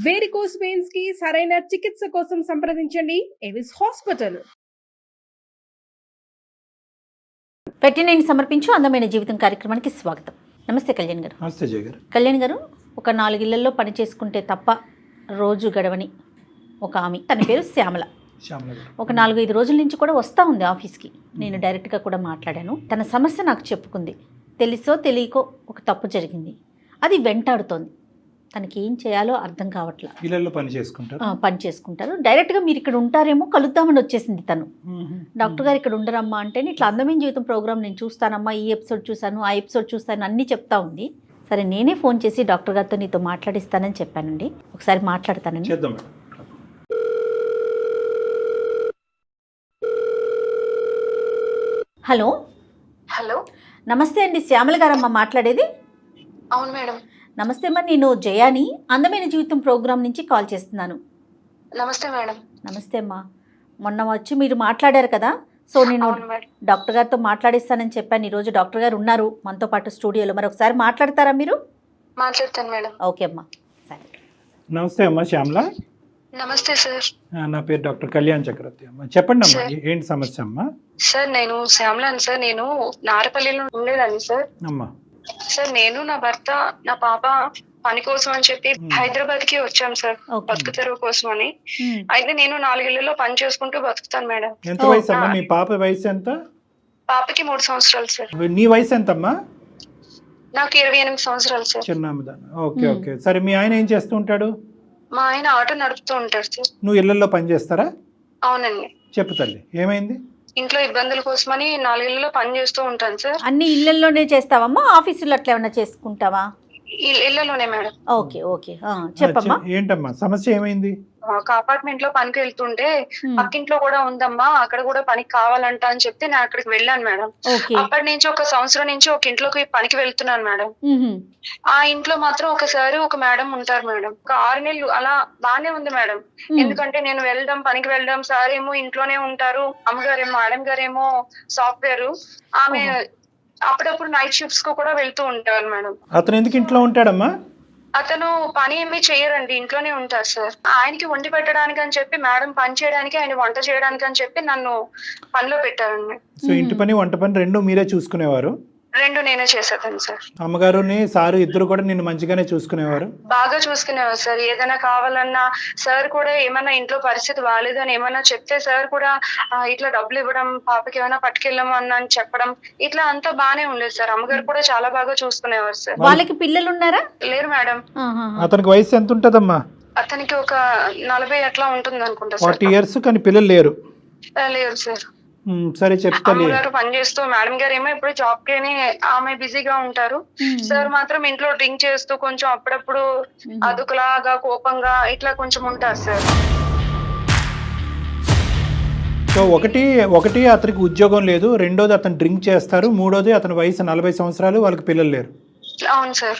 Varicose veins కి సరైన చికిత్స కోసం సంప్రదించండి ఎవిస్ హాస్పిటల్. పెట్టినేని సమర్పించు అందమైన జీవితం కార్యక్రమానికి స్వాగతం. నమస్తే కళ్యాణ్ గారు. నమస్తే జయ గారు. కళ్యాణ్ గారు, ఒక 4 ఇళ్లలో పని చేసుకుంటే తప్ప రోజు గడవని ఒక ఆమె, తన పేరు శ్యామల. ఒక 4-5 రోజుల నుంచి కూడా వస్తూ ఉంది ఆఫీస్కి. నేను డైరెక్ట్గా కూడా మాట్లాడాను. తన సమస్య నాకు చెప్పుకుంది. తెలుసో తెలియకో ఒక తప్పు జరిగింది, అది వెంటాడుతోంది. తనకి ఏం చేయాలో అర్థం కావట్లేదు. ఇళ్ళల్లో పని చేసుకుంటారు. డైరెక్ట్గా మీరు ఇక్కడ ఉంటారేమో కలుద్దామని వచ్చేసింది తను. డాక్టర్ గారు ఇక్కడ ఉండరమ్మా అంటే, ఇట్లా అందమైన జీవితం ప్రోగ్రామ్ నేను చూస్తానమ్మా, ఈ ఎపిసోడ్ చూశాను, ఆ ఎపిసోడ్ చూస్తాను అన్నీ చెప్తా ఉంది. సరే నేనే ఫోన్ చేసి డాక్టర్ గారితో నీతో మాట్లాడిస్తానని చెప్పానండి. ఒకసారి మాట్లాడతానండి. హలో హలో, నమస్తే అండి. శ్యామల గారమ్మ మాట్లాడేది? అవును మేడం. నమస్తే అమ్మా, నేను జయాని అందమైన జీవితం ప్రోగ్రామ్ నుంచి కాల్ చేస్తున్నాను. నమస్తే మేడం. నమస్తే అమ్మా. మొన్న వచ్చి మీరు మాట్లాడారు కదా, సో నేను డాక్టర్ గారితో మాట్లాడిస్తానని చెప్పాను. ఈరోజు డాక్టర్ గారు ఉన్నారు మనతో పాటు స్టూడియోలో. మరి ఒకసారి మాట్లాడతారా మీరు? మాట్లాడతాను మేడం. ఓకే అమ్మా, సరే. నమస్తే అమ్మా శ్యామల. నమస్తే సార్. నా పేరు డాక్టర్ కళ్యాణ్ చక్రవర్తి అమ్మా. చెప్పండి అమ్మా, ఏంటి సమస్య అమ్మా? సార్ నేను శ్యామలాని సార్. నేను నారపల్లిలో ఉండేదాన్ని సార్. అమ్మా సార్ నేను, నా భర్త, నా పాప పని కోసం అని చెప్పి హైదరాబాద్ కి వచ్చాం సార్, బతుకు తెరువు కోసం అని. అయితే నేను 4 ఇళ్లలో పని చేసుకుంటూ బతుకుతాను మేడం. ఎంత వయసు అమ్మా? మీ పాప వయసు ఎంత? పాపకి 3 సంవత్సరాలు సార్. నీ వయసు ఎంతమ్మా? నాకు 28 సంవత్సరాలు సార్. చిన్నదాన్ని. ఓకే ఓకే, సరే. మీ ఆయన ఏం చేస్తూ ఉంటాడు? మా ఆయన ఆటో నడుపుతూ ఉంటాడు సార్. నువ్వు ఇళ్లలో పని చేస్తారా? అవునండి. చెప్పు తల్లి, ఏమైంది? ఇంట్లో ఇబ్బందుల కోసమని 4 ఇళ్లలో పని చేస్తూ ఉంటాను సార్. అన్ని ఇళ్లలోనే చేస్తావమ్మా, ఆఫీసులో అట్లా ఏమన్నా చేసుకుంటావా? ఇళ్లలోనే మేడం. ఓకే ఓకే, చెప్పమ్మా. ఏంటమ్మా సమస్య, ఏమైంది? ఒక అపార్ట్మెంట్ లో పనికి వెళ్తుంటే పక్కింట్లో కూడా ఉందమ్మా, అక్కడ కూడా పనికి కావాలంట అని చెప్తే నేను అక్కడికి వెళ్ళాను మేడం. అప్పటి నుంచి 1 సంవత్సరం నుంచి ఒక ఇంట్లోకి పనికి వెళ్తున్నాను మేడం. ఆ ఇంట్లో మాత్రం ఒకసారి ఒక మేడం ఉంటారు మేడం. ఒక 6 నెలలు అలా బానే ఉంది మేడం. ఎందుకంటే నేను పనికి వెళ్ళడం, సార్ ఏమో ఇంట్లోనే ఉంటారు, అమ్మగారేమో మేడం గారేమో సాఫ్ట్వేర్. ఆమె అప్పుడప్పుడు నైట్ షిఫ్ట్స్ కు కూడా వెళ్తూ ఉంటారు మేడం. అతను ఎందుకు ఇంట్లో ఉంటాడమ్మా? అతను పని ఏమీ చేయరండి, ఇంట్లోనే ఉంటారు సార్. ఆయనకి వండి పెట్టడానికి అని చెప్పి మేడం పని చేయడానికి, ఆయన వంట చేయడానికి అని చెప్పి నన్ను పనిలో పెట్టారండి. సో ఇంటి పని వంట పని 2 మీరే చూసుకునేవారు? 2 నేనే చేసేదాన్ని సార్. అమ్మగారుని సారు ఇద్దరు కూడా నిన్ను మంచిగానే చూసుకునేవారు? బాగా చూసుకునేవారు సార్. ఏదైనా కావాలన్నా సార్ కూడా, ఏమన్నా ఇంట్లో పరిస్థితి బాగాలేదని ఏమన్నా చెప్తే సార్ కూడా ఇట్లా డబ్బులు ఇవ్వడం, పాపకి ఏమైనా పట్టుకెళ్ళము అని చెప్పడం, ఇట్లా అంతా బానే ఉండేది సార్. అమ్మగారు కూడా చాలా బాగా చూసుకునేవారు సార్. వాళ్ళకి పిల్లలు ఉన్నారా? లేరు మేడం. అతనికి వయసు ఎంత ఉంటదమ్మా? అతనికి ఒక 40 అట్లా ఉంటుంది అనుకుంటా. 40 years, కానీ పిల్లలు లేరు? లేరు సార్. సరే చెప్తా. అమ్మగారు పని చేస్తూ, మేడం గారు ఏమో ఇప్పుడు జాబ్ కి ఆమె బిజీగా ఉంటారు. సార్ మాత్రం ఇంట్లో డ్రింక్ చేస్తూ కొంచెం అప్పుడప్పుడు అదుకులాగా కోపంగా ఇట్లా కొంచెం ఉంటారు సార్. సో ఒకటి అతనికి ఉద్యోగం లేదు, రెండోది అతను డ్రింక్ చేస్తారు, మూడోది అతని వయసు 40 సంవత్సరాలు, వాళ్ళకి పిల్లలు లేరు. అవును సార్.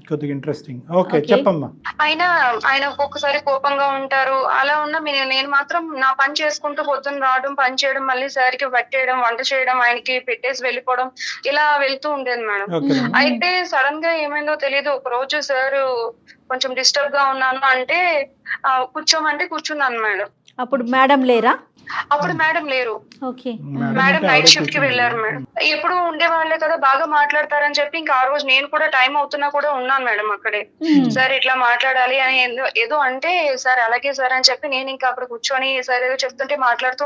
కొద్దిగా ఇంట్రెస్టింగ్. ఓకే, చెప్పమ్మా. ఆయన ఒక్కొక్కసారి కోపంగా ఉంటారు. అలా ఉన్న నేను మాత్రం నా పని చేసుకుంటూ పొద్దున్న రావడం, పని చేయడం, మళ్ళీ సార్కి పట్టేయడం, వంట చేయడం, ఆయనకి పెట్టేసి వెళ్ళిపోవడం, ఇలా వెళ్తూ ఉండేది మేడం. అయితే సడన్ గా ఏమైందో తెలియదు, ఒక రోజు సార్ కొంచెం డిస్టర్బ్ గా ఉన్నాను అంటే కూర్చోమంటే కూర్చున్నాను మేడం. అప్పుడు మేడం లేరా? అప్పుడు మేడం లేరు. మేడం నైట్ షిఫ్ట్ కి వెళ్ళారు మేడం. ఎప్పుడు ఉండేవాళ్లే కదా, బాగా మాట్లాడతారని చెప్పి ఇంకా ఆ రోజు నేను కూడా టైం అవుతున్నా కూడా ఉన్నాను మేడం అక్కడే. సార్ ఇట్లా మాట్లాడాలి అని ఏదో అంటే, సార్ అలాగే సార్ అని చెప్పి నేను ఇంకా అక్కడ కూర్చొని సార్ ఏదో చెప్తుంటే మాట్లాడుతూ.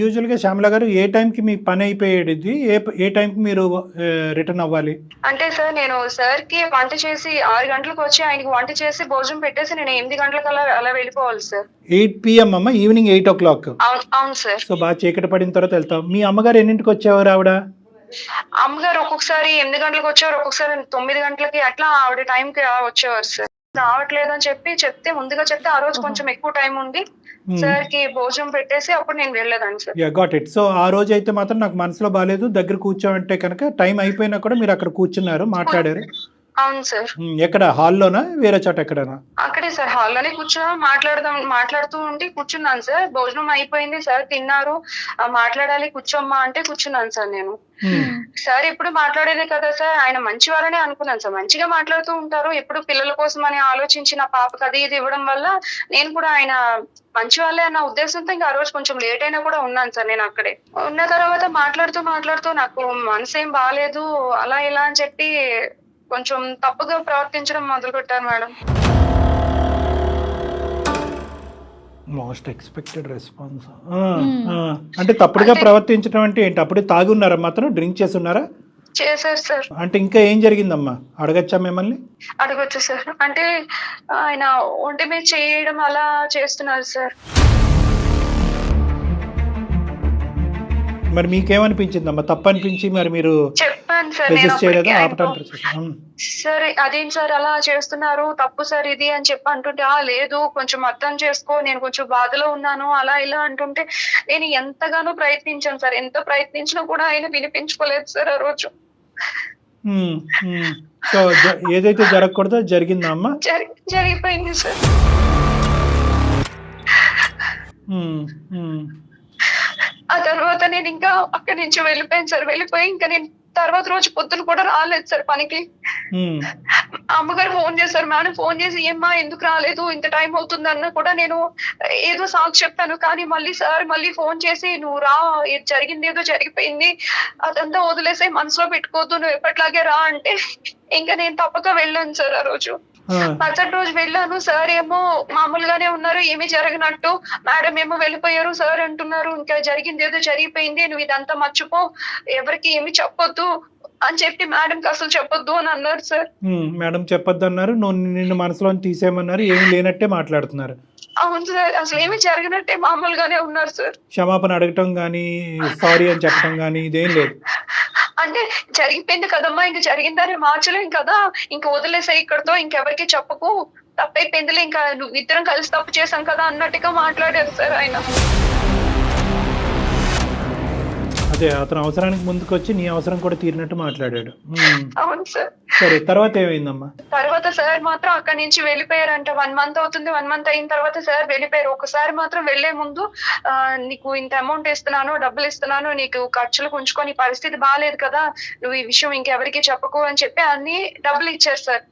యూజువల్ గా శ్యామల గారు ఏ టైం కి మీ పని అయిపోయేది, ఏ టైం కి మీరు రిటర్న్ అవ్వాలి? అంటే సార్ నేను సార్ కి వంట చేసి 6 గంటలకు వచ్చి ఆయనకి వంట చేసి భోజనం పెట్టేసి నేను 8 గంటలకు అలా వెళ్ళిపోవాలి సార్. 8 PM అమ్మా, ఈవినింగ్ 8 o'clock. అవును సార్. సో బాగా చీకటి పడిన తర్వాత వెళ్తాం. మీ అమ్మగారు ఎన్నింటికి వచ్చేవారు ఆవిడ? అమ్మగారు ఒక్కొక్కసారి 8 గంటలకు వచ్చేవారు, ఒక్కొక్కసారి 9 గంటలకి, అట్లా ఆవిడ టైం కి వచ్చేవారు సార్. రావట్లేదు అని చెప్తే ముందుగా చెప్తే ఆ రోజు కొంచెం ఎక్కువ టైం ఉంది సార్ కి భోజనం పెట్టేసి అప్పుడు నేను వెళ్ళేదాన్ని సార్. Got it. సో ఆ రోజు అయితే మాత్రం నాకు మనసులో బాగాలేదు, దగ్గర కూర్చోమంటే కనుక టైం అయిపోయినా కూడా మీరు అక్కడ కూర్చున్నారు, మాట్లాడారు. అవును సార్. ఎక్కడ, హాల్లోనా వేరే చోట ఎక్కడనా? అక్కడే హాల్లోనే సార్, హాల్లోనే మాట్లాడుతూ ఉంటే కూర్చున్నాను సార్. భోజనం అయిపోయింది సార్, తిన్నారు, మాట్లాడాలి కూర్చోమ్మా అంటే కూర్చున్నాను సార్ నేను. సార్ ఎప్పుడు మాట్లాడేదే కదా సార్, ఆయన మంచి వాళ్ళనే అనుకున్నాను సార్, మంచిగా మాట్లాడుతూ ఉంటారు, ఎప్పుడు పిల్లల కోసం అని ఆలోచించి నా పాపకు అది ఇది ఇవ్వడం వల్ల నేను కూడా ఆయన మంచి వాళ్ళే అన్న ఉద్దేశంతో ఇంకా ఆ రోజు కొంచెం లేట్ అయినా కూడా ఉన్నాను సార్. నేను అక్కడే ఉన్న తర్వాత మాట్లాడుతూ నాకు మనసు ఏం బాగాలేదు అలా ఇలా అని చెప్పి కొంచెం తప్పుగా ప్రవర్తించడం మొదలు పెట్టారు మేడం. Most expected response. అంటే తప్పుడుగా ప్రవర్తించడం అంటే ఏంటి? అప్పుడు తాగి ఉన్నారా మాత్రం? డ్రింక్ చేసి ఉన్నారా? చేశారు సార్. అంటే ఇంకా ఏం జరిగిందమ్మా, అడగచ్చా మిమ్మల్ని? అడగొచ్చు సార్. అంటే ఆయన ఒంటి మీద చేయడం అలా చేస్తున్నారు సార్. మరి మీకేమనిపించిందమ్మా? తప్పు అనిపించి మరి మీరు చెప్పాను సార్, రెసిస్ట్ చేయలేదా? నేను ఆపటం సరే అదేం సార్ అలా చేస్తున్నారు, తప్పు సార్ ఇది అని చెప్పి అంటుంటే, లేదు కొంచెం అర్థం చేసుకో, నేను కొంచెం బాధలో ఉన్నాను అలా ఇలా అంటుంటే నేను ఎంతగానో ప్రయత్నించాను సార్. ఎంత ప్రయత్నించినా కూడా ఆయన వినిపించుకోలేదు సార్ ఆ రోజు. సో ఏదైతే జరగకూడదో జరిగిందా అమ్మా? జరిగిపోయింది సార్. ఆ తర్వాత నేను ఇంకా అక్కడి నుంచి వెళ్ళిపోయాను సార్. వెళ్ళిపోయి ఇంకా నేను తర్వాత రోజు పొద్దున కూడా రాలేదు సార్ పనికి. అమ్మగారు ఫోన్ చేశారు, మేడం ఫోన్ చేసి ఏమ్మా ఎందుకు రాలేదు, ఇంత టైం అవుతుంది అన్న కూడా నేను ఏదో సాకు చెప్పాను. కానీ మళ్ళీ ఫోన్ చేసి నువ్వు రా, జరిగింది ఏదో జరిగిపోయింది, అదంతా వదిలేసే, మనసులో పెట్టుకోవద్దు, నువ్వు ఎప్పటిలాగే రా అంటే ఇంకా నేను తప్పక వెళ్ళాను సార్. ఆ రోజు మరుసటి రోజు వెళ్ళాను, సార్ ఏమో మామూలుగానే ఉన్నారు, ఏమీ జరగనట్టు, మేడం ఏమో వెళ్ళిపోయారు, సార్ అంటున్నారు ఇంకా జరిగింది ఏదో జరిగిపోయింది, నువ్వు ఇదంతా మర్చిపో, ఎవరికి ఏమి చెప్పొద్దు అని చెప్పి మేడంకి అసలు చెప్పొద్దు అని అన్నారు సార్. మేడం చెప్పొద్దు అన్నారు, నిన్ను మనసులో తీసేయమన్నారు, ఏమీ లేనట్టే మాట్లాడుతున్నారు. అవును సార్, అసలు ఏమి జరిగినట్టే మామూలుగానే ఉన్నారు సార్. క్షమాపణ అడగటం గానీ సారీ అని చెప్పడం గానీ ఇదేం లేదు. అంటే జరిగిపోయింది కదమ్మా, ఇంక జరిగిందని మార్చలేం కదా, ఇంక వదిలేసే ఇక్కడతో, ఇంకెవరికి చెప్పకు, తప్పైపోయిందిలే, ఇంకా నువ్వు ఇద్దరం కలిసి తప్పు చేశాం కదా అన్నట్టుగా మాట్లాడారు సార్ ఆయన. అదే అతను అవసరానికి ముందుకు వచ్చి నీ అవసరం కూడా తీరినట్టు మాట్లాడాడు. అవును సార్. సరే తర్వాత ఏమైందమ్మా? తర్వాత సార్ మాత్రం అక్కడి నుంచి వెళ్ళిపోయారంట. 1 month అవుతుంది. 1 month అయిన తర్వాత సార్ వెళ్ళిపోయారు. ఒకసారి మాత్రం వెళ్లే ముందు నీకు ఇంత అమౌంట్ ఇస్తున్నాను, డబ్బులు ఇస్తున్నాను, నీకు ఖర్చులకు ఉంచుకొని, పరిస్థితి బాగాలేదు కదా, నువ్వు ఈ విషయం ఇంకెవరికి చెప్పకు అని చెప్పి అన్ని డబ్బులు ఇచ్చారు సార్.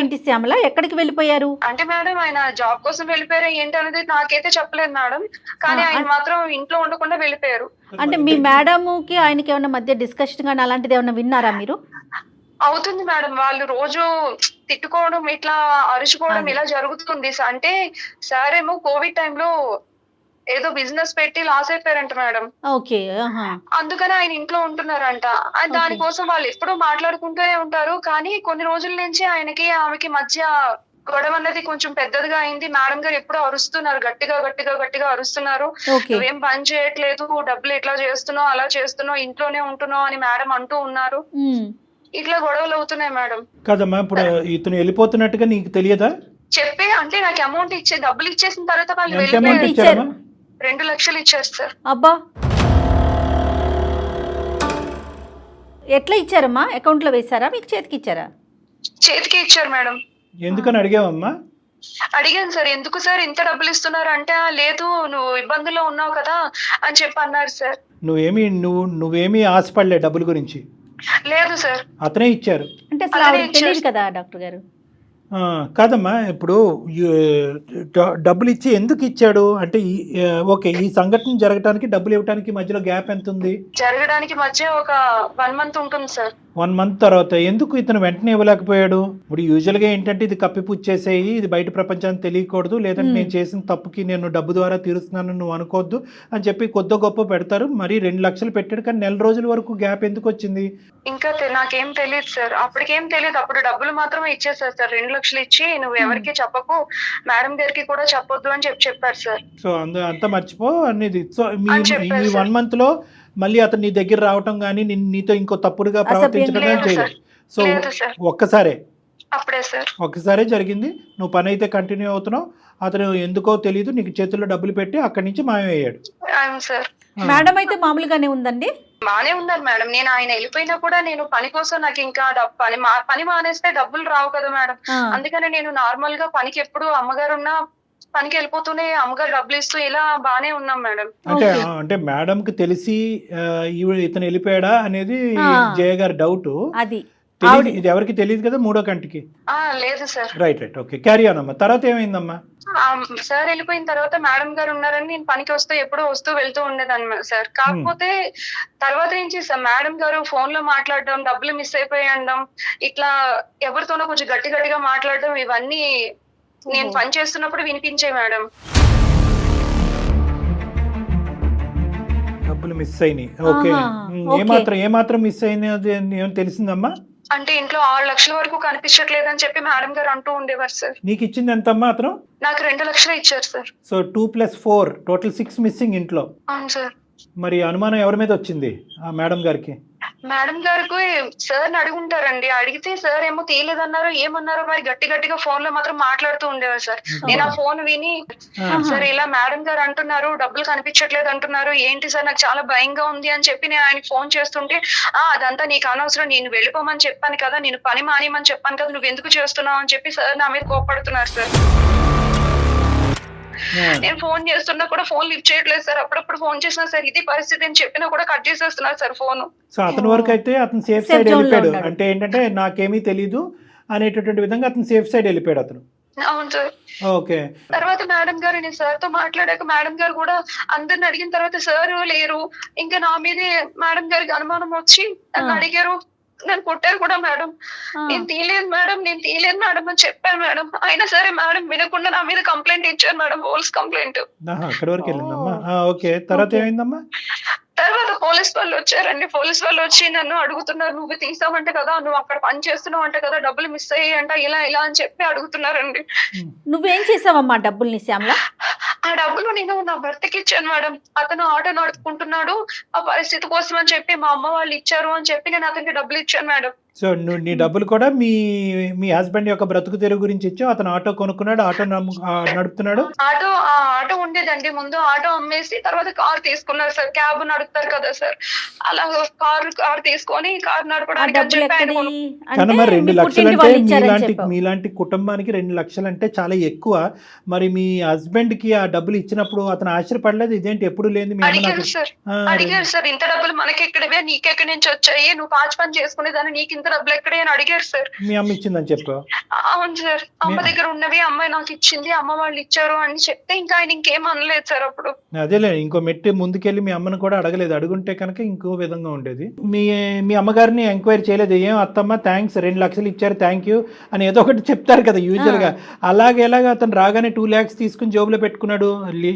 ఏంటి శ్యామల, ఎక్కడికి వెళ్ళిపోయారు? అంటే మేడం ఆయన జాబ్ కోసం వెళ్ళిపోయారు ఏంటి అనేది నాకైతే చెప్పలేదు మేడం, కానీ ఆయన మాత్రం ఇంట్లో ఉండకుండా వెళ్ళిపోయారు. అంటే మీ మేడంకి ఆయనకి ఏమన్నా మధ్య డిస్కషన్ కానీ అలాంటిది ఏమన్నా విన్నారా మీరు? అవుతుంది మేడం, వాళ్ళు రోజు తిట్టుకోవడం, ఇట్లా అరుచుకోవడం ఇలా జరుగుతుంది. అంటే సార్ ఏమో కోవిడ్ టైంలో ఏదో బిజినెస్ పెట్టి లాస్ అయిపోయారంట మేడం. ఓకే. అందుకని ఆయన ఇంట్లో ఉంటున్నారంట. దానికోసం వాళ్ళు ఎప్పుడూ మాట్లాడుకుంటూనే ఉంటారు, కానీ కొన్ని రోజుల నుంచి ఆయనకి ఆమెకి మధ్య గొడవ అన్నది కొంచెం పెద్దదిగా అయింది. మేడం గారు ఎప్పుడూ అరుస్తున్నారు, గట్టిగా అరుస్తున్నారు, నువ్వేం పని చేయట్లేదు, డబ్బులు ఎట్లా చేస్తున్నావు, అలా చేస్తున్నావు, ఇంట్లోనే ఉంటున్నావు అని మేడం అంటూ ఉన్నారు. ఇట్లా గొడవలు అవుతున్నాయి మేడం. కదమ్మా, ఇప్పుడు ఇతను వెళ్ళిపోతున్నట్టుగా నీకు తెలియదా? చెప్పే అంటే నాకు అమౌంట్ ఇచ్చే, డబ్బులు ఇచ్చేసిన తర్వాత వాళ్ళు 2 లక్షలు ఇచ్చారు సార్. అబ్బా, ఎట్లా ఇచ్చారమ్మా? అకౌంట్ లో వేసారా, మీకు చేతికి ఇచ్చారా? చేతికి ఇచ్చారు మేడం. ఎందుకని అడిగావమ్మా? అడిగాను సార్, ఎందుకు సార్ ఇంత డబ్బులు ఇస్తున్నారు అంటే, లేదు నువ్వు ఇబ్బందుల్లో ఉన్నావు కదా అని చెప్పి అన్నారు సార్. నువ్వేమీ ఆశపడలే డబ్బుల గురించి? లేదు సార్, అతనే ఇచ్చారు. అంటే అసలు తెలియదు కదా డాక్టర్ గారు. కాదమ్మా, ఇప్పుడు డబ్బులు ఇచ్చి ఎందుకు ఇచ్చాడు అంటే, ఓకే, ఈ సంఘటన జరగడానికి డబ్బులు ఇవ్వడానికి మధ్యలో గ్యాప్ ఎంత ఉంది? జరగడానికి మధ్య ఒక 1 month ఉంటుంది సార్. 1 month తర్వాత ఎందుకు ఇతను వెంటనే ఇవ్వలేకపోయాడు? ఇప్పుడు యూజువల్గా ఏంటంటే ఇది కప్పిపుచ్చేసేయి, ఇది బయట ప్రపంచానికి తెలియకూడదు, లేదంటే నేను చేసిన తప్పుకి నేను డబ్బు ద్వారా తీరుస్తున్నాను నువ్వు అనుకోవద్దు అని చెప్పి కొద్ది గొప్ప పెడతారు. మరి 2 లక్షలు పెట్టాడు, కానీ నెల రోజుల వరకు గ్యాప్ ఎందుకు వచ్చింది? ఇంకా నాకేం తెలియదు సార్, అప్పటికేం తెలియదు. అప్పుడు డబ్బులు మాత్రమే ఇచ్చేసారు సార్. 2 లక్షలు ఇచ్చి నువ్వు ఎవరికి చెప్పకు, మేడం గారికి కూడా చెప్పొద్దు అని చెప్పారు సార్. సో అంతా మర్చిపో అనేది. సో ఈ 1 month లో మళ్ళీ అతను నీ దగ్గర రావటం కానీ నీతో ఇంకో తప్పుడుగా ప్రవర్తించడం కానీ చేయలేదు. సో ఒక్కసారే జరిగింది. నువ్వు పని అయితే కంటిన్యూ అవుతున్నావు, అతను ఎందుకో తెలియదు నీకు చేతుల్లో డబ్బులు పెట్టి అక్కడి నుంచి మాయమయ్యాడు. మేడం అయితే మామూలుగానే ఉందండి. బానే ఉన్నారు మేడం. నేను ఆయన వెళ్ళిపోయినా కూడా నేను పని కోసం నాకు ఇంకా పని మానేస్తే డబ్బులు రావు కదా మేడం. అందుకని నేను నార్మల్ గా పనికి ఎప్పుడు అమ్మగారు ఉన్న పనికి వెళ్ళిపోతూనే అమ్మగారు డబ్బులు ఇస్తూ ఇలా బానే ఉన్నాం మేడం. అంటే మేడం కి తెలిసి ఇతను వెళ్ళిపోయాడా అనేది జయ గారి డౌట్. అది ఇది ఎవరికి తెలియదు కదా మూడో కంటికి. లేదు sir. Right okay, carry on అమ్మా. తర్వాత ఏమైందమ్మా? సార్ వెళ్ళిపోయిన తర్వాత మేడం గారు ఉన్నారని నేను పనికి ఎప్పుడూ వస్తూ వెళ్తూ ఉండేదాన్ని సార్. కాకపోతే తర్వాత నుంచి సార్ మేడం గారు ఫోన్ లో మాట్లాడడం, డబ్బులు మిస్ అయిపోయడం, ఇట్లా ఎవరితోనో కొంచెం గట్టిగా మాట్లాడడం, ఇవన్నీ నేను పని చేస్తున్నప్పుడు వినిపించే మేడం. డబ్బులు మిస్ అయినాయి. ఓకే, ఏమాత్రం మిస్ అయినది ఏం తెలిసిందమ్మా? అంటే ఇంట్లో 6 లక్షల వరకు కనిపించట్లేదని చెప్పి మేడం గారు అంటూ ఉండేవారు సార్. నీకు ఇచ్చింది ఎంతమ్మా అతను? నాకు 2 లక్షలు ఇచ్చారు సార్. సో 2 + 4 టోటల్ 6 మిస్సింగ్ ఇంట్లో. అవును సార్. మరి అనుమానం ఎవరి మీద వచ్చింది ఆ మేడం గారికి? మేడం గారికి సార్ అడుగుంటారండి. అడిగితే సార్ ఏమో తీయలేదన్నారు, ఏమన్నారో మరి గట్టిగా ఫోన్ లో మాత్రం మాట్లాడుతూ ఉండేవారు సార్. నేను ఆ ఫోన్ విని సార్ ఇలా మేడం గారు అంటున్నారు, డబ్బులు కనిపించట్లేదు అంటున్నారు, ఏంటి సార్ నాకు చాలా భయంగా ఉంది అని చెప్పి నేను ఆయనకి ఫోన్ చేస్తుంటే, అదంతా నీకు అనవసరం, నేను వెళ్ళిపోమని చెప్పాను కదా, నేను పని మానేయమని చెప్పాను కదా, నువ్వు ఎందుకు చేస్తున్నావు అని చెప్పి సార్ నా మీద కోపడుతున్నారు సార్. నేను ఫోన్ చేస్తున్నా కూడా ఫోన్ లిఫ్ట్ చేయట్లేదు సార్. అప్పుడప్పుడు ఫోన్ చేసినా సార్ ఇదే పరిస్థితి అని చెప్పినా కూడా కట్ చేసేస్తున్నారు సార్ ఫోన్. సో అతని వరకు అయితే అతను సేఫ్ సైడ్ వెళ్ళిపోయాడు. అంటే ఏంటంటే నాకేమీ తెలీదు అనేటటువంటి విధంగా అతను సేఫ్ సైడ్ వెళ్ళిపోయాడు అతను. అవును సార్. ఓకే. తర్వాత మేడం గారు నేను సార్ తో మాట్లాడాక మేడం గారు కూడా అందరిని అడిగిన తర్వాత సార్ లేరు, ఇంకా నా మీదే మేడం గారికి అనుమానం వచ్చి నన్ను అడిగారు, నన్ను కొట్టారు కూడా మేడం. నేను తీయలేదు మేడం అని చెప్పాను మేడం. అయినా సరే మేడం వినకుండా నా మీద కంప్లైంట్ ఇచ్చారు మేడం, పోలీస్ కంప్లైంట్. అక్కడి వరకు వెళ్ళిందమ్మా. ఓకే, తర్వాత ఏమైందమ్మా? తర్వాత పోలీస్ వాళ్ళు వచ్చారండి. పోలీస్ వాళ్ళు వచ్చి నన్ను అడుగుతున్నారు, నువ్వు తీసావంటే కదా, నువ్వు అక్కడ పని చేస్తున్నావు అంటే కదా, డబ్బులు మిస్ అయ్యాయంట, ఇలా అని చెప్పి అడుగుతున్నారండి. నువ్వేం చేసావమ్మా డబ్బుల్ని శ్యామల? ఆ డబ్బులు నేను నా భర్తకి ఇచ్చాను మేడం. అతను ఆటో నడుపుకుంటున్నాడు, ఆ పరిస్థితి కోసం అని చెప్పి మా అమ్మ వాళ్ళు ఇచ్చారు అని చెప్పి నేను అతనికి డబ్బులు ఇచ్చాను మేడం. సో నీ డబ్బులు కూడా మీ హస్బెండ్ యొక్క బ్రతుకు తెరువు గురించి ఇచ్చావు. అతను ఆటో కొనుక్కున్నాడు, ఆటో నడుపుతున్నాడు. ఆటో ఉండేదండి ముందు, ఆటో అమ్మేసి తర్వాత కార్ తీసుకున్నారు సార్. క్యాబ్ నడుపుతారు కదా సార్, అలా కార్ తీసుకొని కార్ నడపడానికి కానీ మరి 2 లక్షలు అంటే మీలాంటి కుటుంబానికి 2 లక్షలు అంటే చాలా ఎక్కువ. మరి మీ హస్బెండ్ కి ఆ డబ్బులు ఇచ్చినప్పుడు అతను ఆశ్చర్యపడలేదు? ఇదేంటి ఎప్పుడు లేదు? అడిగారు సార్, ఇంత డబ్బులు మనకెక్కడవే, నీకెక్కడి నుంచి వచ్చాయి, నువ్వు పాచి పని చేసుకునేదాన్ని, నీకు డబ్బులు ఎక్కడే అని అడిగారు సార్. మీ అమ్మ ఇచ్చిందని చెప్పా? అవును సార్, అమ్మ దగ్గర ఉన్నవి అమ్మాయి నాకు ఇచ్చింది, అమ్మ వాళ్ళు ఇచ్చారు అని చెప్తే ఇంకా ఆయన ఇంకేం అనలేదు సార్. అప్పుడు అదేలే, ఇంకో మెట్టి ముందుకెళ్ళి మీ అమ్మను కూడా అడగలేదు. అడుగుంటే కనుక ఇంకో విధంగా ఉండేది. మీ అమ్మగారిని ఎంక్వైరీ చేయలేదు? ఏం అత్తమ్మ థ్యాంక్స్ 2 లక్షలు ఇచ్చారు థ్యాంక్ యూ అని ఏదో ఒకటి చెప్తారు కదా యూజువల్ గా. ఎలాగ అతను రాగానే 2 lakhs తీసుకుని జోబులో పెట్టుకున్నాడు?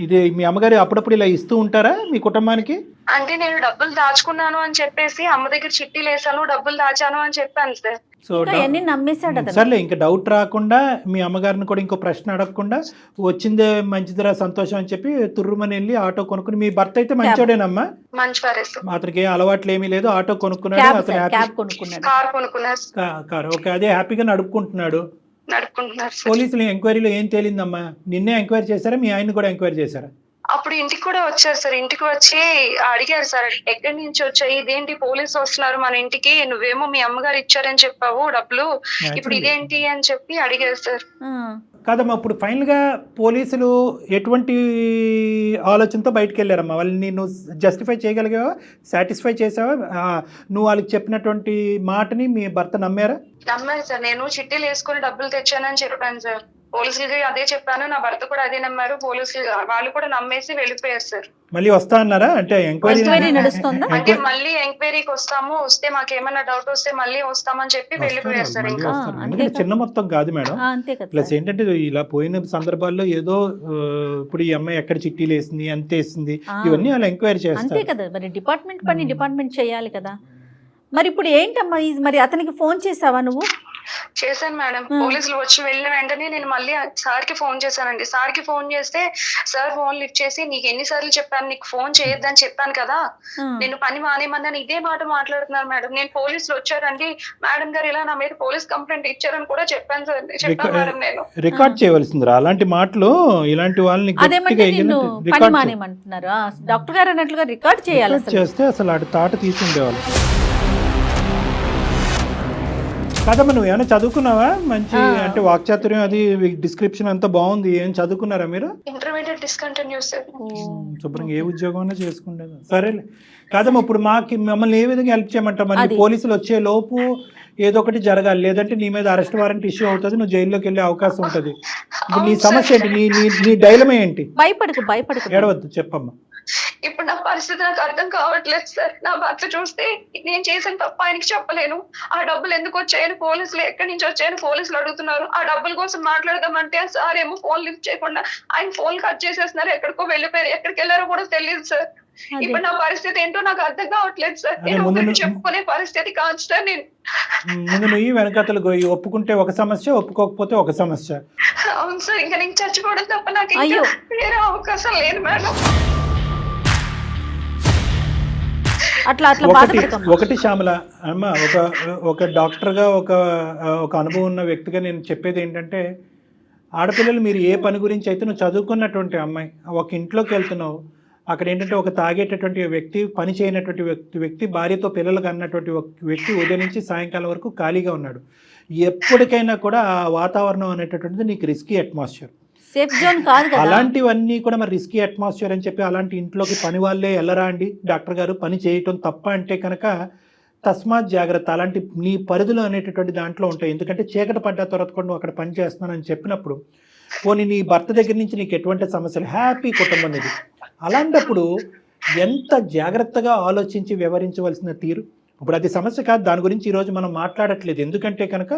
ఇది మీ అమ్మగారు అప్పుడప్పుడు ఇలా ఇస్తూ ఉంటారా మీ కుటుంబానికి? అంటే నేను డబ్బులు దాచుకున్నాను అని చెప్పేసి అమ్మ దగ్గర చిట్టీలు వేసాను, డబ్బులు దాచాను అని చెప్పాను సార్. సో సర్లే, ఇంకా డౌట్ రాకుండా మీ అమ్మగారిని కూడా ఇంకో ప్రశ్న అడగకుండా వచ్చిందే మంచిదిరా సంతోషం అని చెప్పి తుర్రుమని వెళ్ళి ఆటో కొనుక్కుని. మీ భర్త అయితే మంచోడేనమ్మా? మంచివారే. అతనికి అలవాట్లు ఏమీ లేదు, ఆటో కొనుక్కున్నాడు, అతను కార్. ఓకే, అదే హ్యాపీగా నడుపుకుంటున్నాడు. పోలీసులు ఎంక్వైరీలో ఏం తేలిందమ్మా? నిన్నే ఎంక్వైరీ చేశారా, మీ ఆయన కూడా ఎంక్వైరీ చేశారా? అప్పుడు ఇంటికి కూడా వచ్చారు సార్. ఇంటికి వచ్చి అడిగారు సార్, ఎక్కడి నుంచి వచ్చాయి, ఇదేంటి పోలీసు వస్తున్నారు మన ఇంటికి, నువ్వేమో మీ అమ్మగారు ఇచ్చారని చెప్పావు డబ్బులు, ఇప్పుడు ఇదేంటి అని చెప్పి అడిగారు సార్. కాదమ్మా, ఇప్పుడు ఫైనల్ గా పోలీసులు ఎటువంటి ఆలోచనతో బయటకు వెళ్ళారమ్మా? వాళ్ళని నువ్వు జస్టిఫై చేయగలిగావా, సాటిస్ఫై చేసావా? నువ్వు వాళ్ళకి చెప్పినటువంటి మాటని మీ భర్త నమ్మారా? నమ్మారు సార్. నేను చిట్టీలు వేసుకుని డబ్బులు తెచ్చానని చెప్పాను సార్. పోలీసులకి అదే చెప్పాను, నా భర్త కూడా అదే నమ్మారు. పోలీసులు వాళ్ళు కూడా నమ్మేసి వెళ్ళిపోయారు సార్. మళ్ళీ వస్తా అన్నారా? అంటే ఎంక్వైరీ నడుస్తుందా? అంటే మళ్ళీ ఎంక్వైరీకి వస్తాము, వస్తే మాకేమన్నా డౌట్ వస్తే మళ్ళీ వస్తామని చెప్పి వెళ్ళిపోయారు సార్. ఇంకా చిన్న మొత్తం కాదు మేడం. ప్లస్ ఏంటంటే ఇలా పోయిన సందర్భాల్లో ఏదో ఇప్పుడు ఈ అమ్మాయి ఎక్కడ చిట్టీలు వేసింది, ఎంత వేసింది, ఇవన్నీ వాళ్ళు ఎంక్వైరీ చేస్తారు. అంతే కదా, మరి డిపార్ట్మెంట్ పని డిపార్ట్మెంట్ చేయాలి కదా. మరి ఇప్పుడు ఏంటమ్మా, మరి అతనికి ఫోన్ చేసావా నువ్వు? చేశాను మేడం. పోలీసులు వచ్చి వెళ్ళిన వెంటనే నేను మళ్ళీ సార్ కి ఫోన్ చేశానండి. సార్ కి ఫోన్ చేస్తే సార్ ఫోన్ లిఫ్ట్ చేసి, నీకు ఎన్నిసార్లు చెప్పాను నీకు ఫోన్ చేయొద్దని చెప్పాను కదా, నేను పని మానేమన్నాను, ఇదే మాట మాట్లాడుతున్నారు మేడం. నేను పోలీసులు వచ్చారండి మేడం గారు ఇలా నా మీద పోలీస్ కంప్లైంట్ ఇచ్చారని కూడా చెప్పాను సార్, చెప్పాను మేడం. నేను రికార్డ్ చేయవలసిందిరా అలాంటి మాటలు, ఇలాంటి వాళ్ళని అదేమంటే నిన్ను పని మానేమంటున్నారు డాక్టర్ గారు అన్నట్లుగా రికార్డ్ చేయాలి. చేస్తే అసలు ఆడి తాట తీసి ఉండేవాళ్ళు కాదమ్మా. నువ్వు ఏమైనా చదువుకున్నావా? మంచి అంటే వాక్చాతుర్యం అది డిస్క్రిప్షన్ అంతా బాగుంది. ఏం చదువుకున్నారా మీరు? Intermediate discontinuous. శుభ్రంగా ఏ ఉద్యోగం అన్నా చేసుకుంటాను. సరేలే. కాదమ్మా, ఇప్పుడు మమ్మల్ని ఏ విధంగా హెల్ప్ చేయమంటావు? మళ్ళీ పోలీసులు వచ్చే లోపు ఏదో ఒకటి జరగాలి, లేదంటే నీ మీద అరెస్ట్ వారెంట్ ఇష్యూ అవుతుంది, నువ్వు జైల్లోకి వెళ్ళే అవకాశం ఉంటుంది. ఇప్పుడు నీ సమస్య ఏంటి? నీ డైలమా ఏంటి? భయపడకు ఏడవద్దు, చెప్పమ్మా. ఇప్పుడు నా పరిస్థితి నాకు అర్థం కావట్లేదు సార్. నా భర్త చూస్తే నేను చేసిన తప్ప ఆయనకి చెప్పలేను. ఆ డబ్బులు ఎందుకు వచ్చాయని పోలీసులు, ఎక్కడి నుంచి వచ్చాయని పోలీసులు అడుగుతున్నారు. ఆ డబ్బుల కోసం మాట్లాడదామంటే సార్ ఏమో ఫోన్ లిఫ్ట్ చేయకుండా ఆయన ఫోన్ కట్ చేసేస్తున్నారు. ఎక్కడికో వెళ్ళిపోయారు, ఎక్కడికి వెళ్ళారో కూడా తెలియదు సార్. ఇప్పుడు నా పరిస్థితి ఏంటో నాకు అర్థం కావట్లేదు సార్. నేను ఒకరికి చెప్పుకునే పరిస్థితి కాదు సార్. నేను ముందు నువ్వు వెనకతలు ఒప్పుకుంటే ఒక సమస్య, ఒప్పుకోకపోతే ఒక సమస్య. అవును సార్, ఇంకా నేను చచ్చిపోవడం తప్ప నాకు వేరే అవకాశం లేదు మేడం. ఒకటి శ్యామల అమ్మ, ఒక డాక్టర్గా ఒక అనుభవం ఉన్న వ్యక్తిగా నేను చెప్పేది ఏంటంటే, ఆడపిల్లలు మీరు ఏ పని గురించి అయితే నువ్వు చదువుకున్నటువంటి అమ్మాయి ఒక ఇంట్లోకి వెళ్తున్నావు, అక్కడ ఏంటంటే ఒక తాగేటటువంటి వ్యక్తి, పని చేయనటువంటి వ్యక్తి, భార్యతో పిల్లలకు అన్నటువంటి వ్యక్తి ఉదయం నుంచి సాయంకాలం వరకు ఖాళీగా ఉన్నాడు. ఎప్పటికైనా కూడా ఆ వాతావరణం అనేటటువంటిది నీకు రిస్కీ అట్మాస్ఫియర్, సేఫ్ జోన్ కాదు కదా. అలాంటివన్నీ కూడా మరి రిస్కీ అట్మాస్ఫియర్ అని చెప్పి అలాంటి ఇంట్లోకి పని వాళ్ళే వెళ్ళరా అండి? డాక్టర్ గారు పని చేయటం తప్ప అంటే కనుక తస్మాత్ జాగ్రత్త. అలాంటి నీ పరిధులు అనేటటువంటి దాంట్లో ఉంటాయి. ఎందుకంటే చీకటి పడ్డ తర్వాత కూడా నువ్వు అక్కడ పని చేస్తున్నానని చెప్పినప్పుడు, పోనీ నీ భర్త దగ్గర నుంచి నీకు ఎటువంటి సమస్యలు, హ్యాపీ కుటుంబం ఇది. అలాంటప్పుడు ఎంత జాగ్రత్తగా ఆలోచించి వ్యవహరించవలసిన తీరు. ఇప్పుడు అది సమస్య కాదు, దాని గురించి ఈరోజు మనం మాట్లాడట్లేదు. ఎందుకంటే కనుక